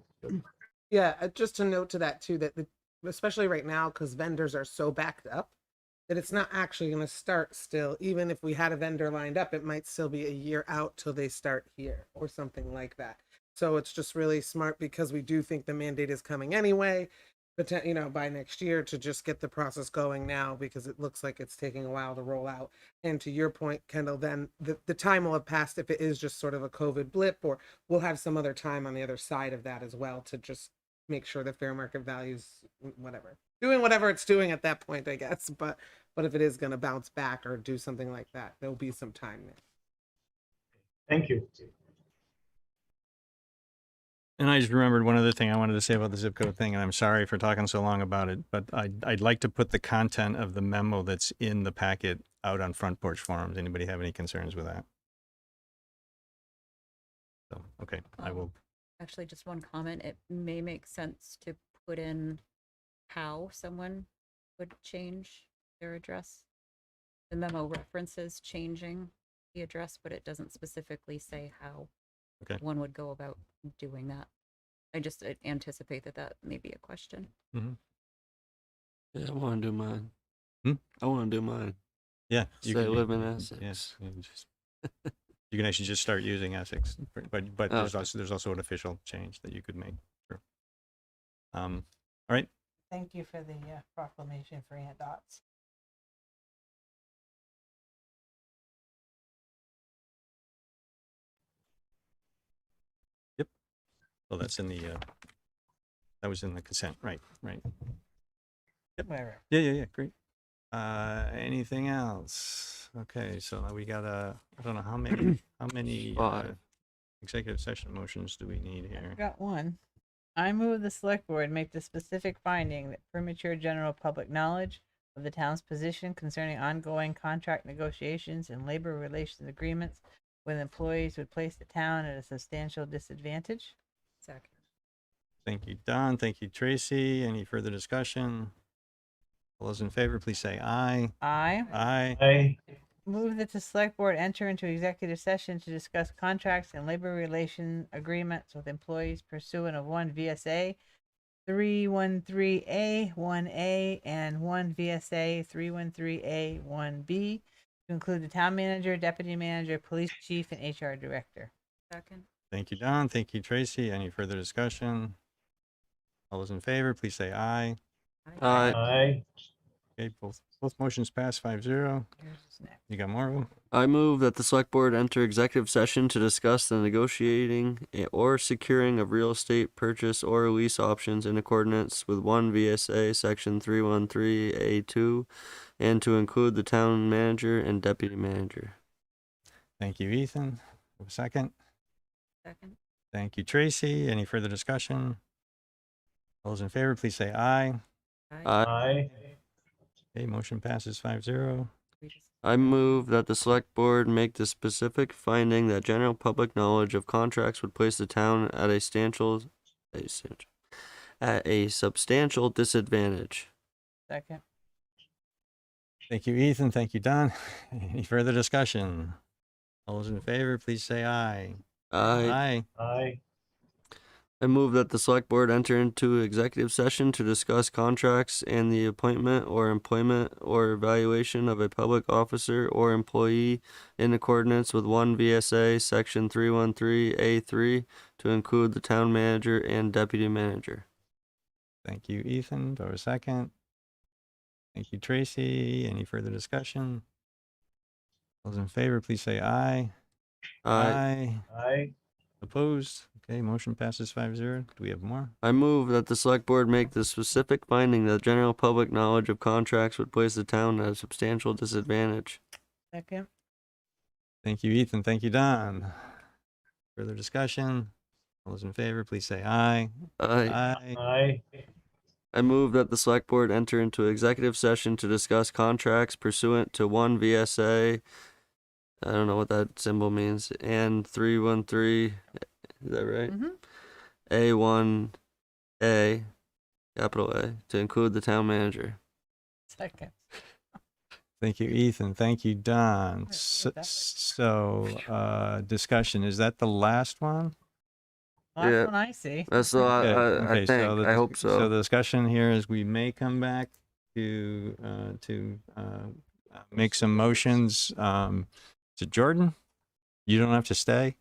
yeah. Just to note to that too, that especially right now, because vendors are so backed up, that it's not actually going to start still. Even if we had a vendor lined up, it might still be a year out till they start here or something like that. So it's just really smart, because we do think the mandate is coming anyway, but by next year, to just get the process going now, because it looks like it's taking a while to roll out. And to your point, Kendall, then the time will have passed if it is just sort of a COVID blip, or we'll have some other time on the other side of that as well to just make sure the fair market values, doing whatever it's doing at that point, I guess. But if it is going to bounce back or do something like that, there'll be some time there. Thank you. And I just remembered one other thing I wanted to say about the zip code thing, and I'm sorry for talking so long about it, but I'd like to put the content of the memo that's in the packet out on Front Porch Forums. Anybody have any concerns with that? So, okay, I will. Actually, just one comment. It may make sense to put in how someone would change their address. The memo references changing the address, but it doesn't specifically say how one would go about doing that. I just anticipate that may be a question. Yeah, I want to do mine. Hmm? I want to do mine. Yeah. You can live in Essex. Yes. You can actually just start using Essex, but there's also an official change that you could make. Sure. All right. Thank you for the proclamation for Aunt Dot's. Yep. Well, that's in the that was in the consent, right? Yep. Whatever. Yeah. Great. Anything else? Okay, so we got I don't know how many executive session motions do we need here? I've got one. I move the select board make the specific finding that premature general public knowledge of the town's position concerning ongoing contract negotiations and labor relations agreements with employees would place the town at a substantial disadvantage. Second. Thank you, Don. Thank you, Tracy. Any further discussion? All those in favor, please say aye. Aye. Aye. Move that the select board enter into executive session to discuss contracts and labor relation agreements with employees pursuant of 1 VSA 313A 1A and 1 VSA 313A 1B to include the town manager, deputy manager, police chief, and HR director. Second. Thank you, Don. Thank you, Tracy. Any further discussion? All those in favor, please say aye. Aye. Aye. Okay, both motions pass 5-0. You got more of them? I move that the select board enter executive session to discuss the negotiating or securing of real estate purchase or lease options in accordance with 1 VSA section 313A2 and to include the town manager and deputy manager. Thank you, Ethan. A second. Second. Thank you, Tracy. Any further discussion? All those in favor, please say aye. Aye. Okay, motion passes 5-0. I move that the select board make the specific finding that general public knowledge of contracts would place the town at a substantial disadvantage. Second. Thank you, Ethan. Thank you, Don. Any further discussion? All those in favor, please say aye. I Aye. I move that the select board enter into executive session to discuss contracts and the appointment or employment or evaluation of a public officer or employee in accordance with 1 VSA section 313A3 to include the town manager and deputy manager. Thank you, Ethan. Do I have a second? Thank you, Tracy. Any further discussion? Those in favor, please say aye. Aye. Opposed? Okay, motion passes 5-0. Do we have more? I move that the select board make the specific finding that general public knowledge of contracts would place the town at a substantial disadvantage. Second. Thank you, Ethan. Thank you, Don. Further discussion? All those in favor, please say aye. Aye. I move that the select board enter into executive session to discuss contracts pursuant to 1 VSA. I don't know what that symbol means. And 313, is that right? A1A, capital A, to include the town manager. Second. Thank you, Ethan. Thank you, Don. Yeah, So, discussion, is that the last one? Last Yeah. one I see. That's the I Okay, think. so I hope so. So the discussion here is we may come back to make some motions. To Jordan, you don't have to stay.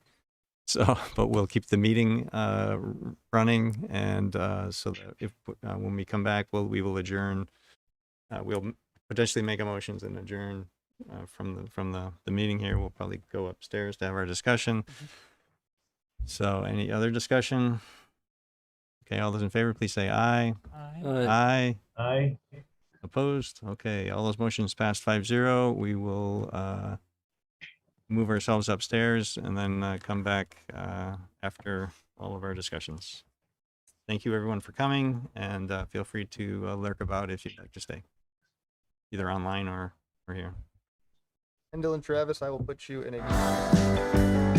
So, but we'll keep the meeting running, and so that if when we come back, we will adjourn. We'll potentially make a motions and adjourn from the meeting here. We'll probably go upstairs to have our discussion. So, any other discussion? Okay, all those in favor, please say aye. Aye. Aye. Opposed? Okay, all those motions passed 5-0. We will move ourselves upstairs and then come back after all of our discussions. Thank you, everyone, for coming, and feel free to lurk about if you'd like to stay, either online or here. Kendall and Travis, I will put you in a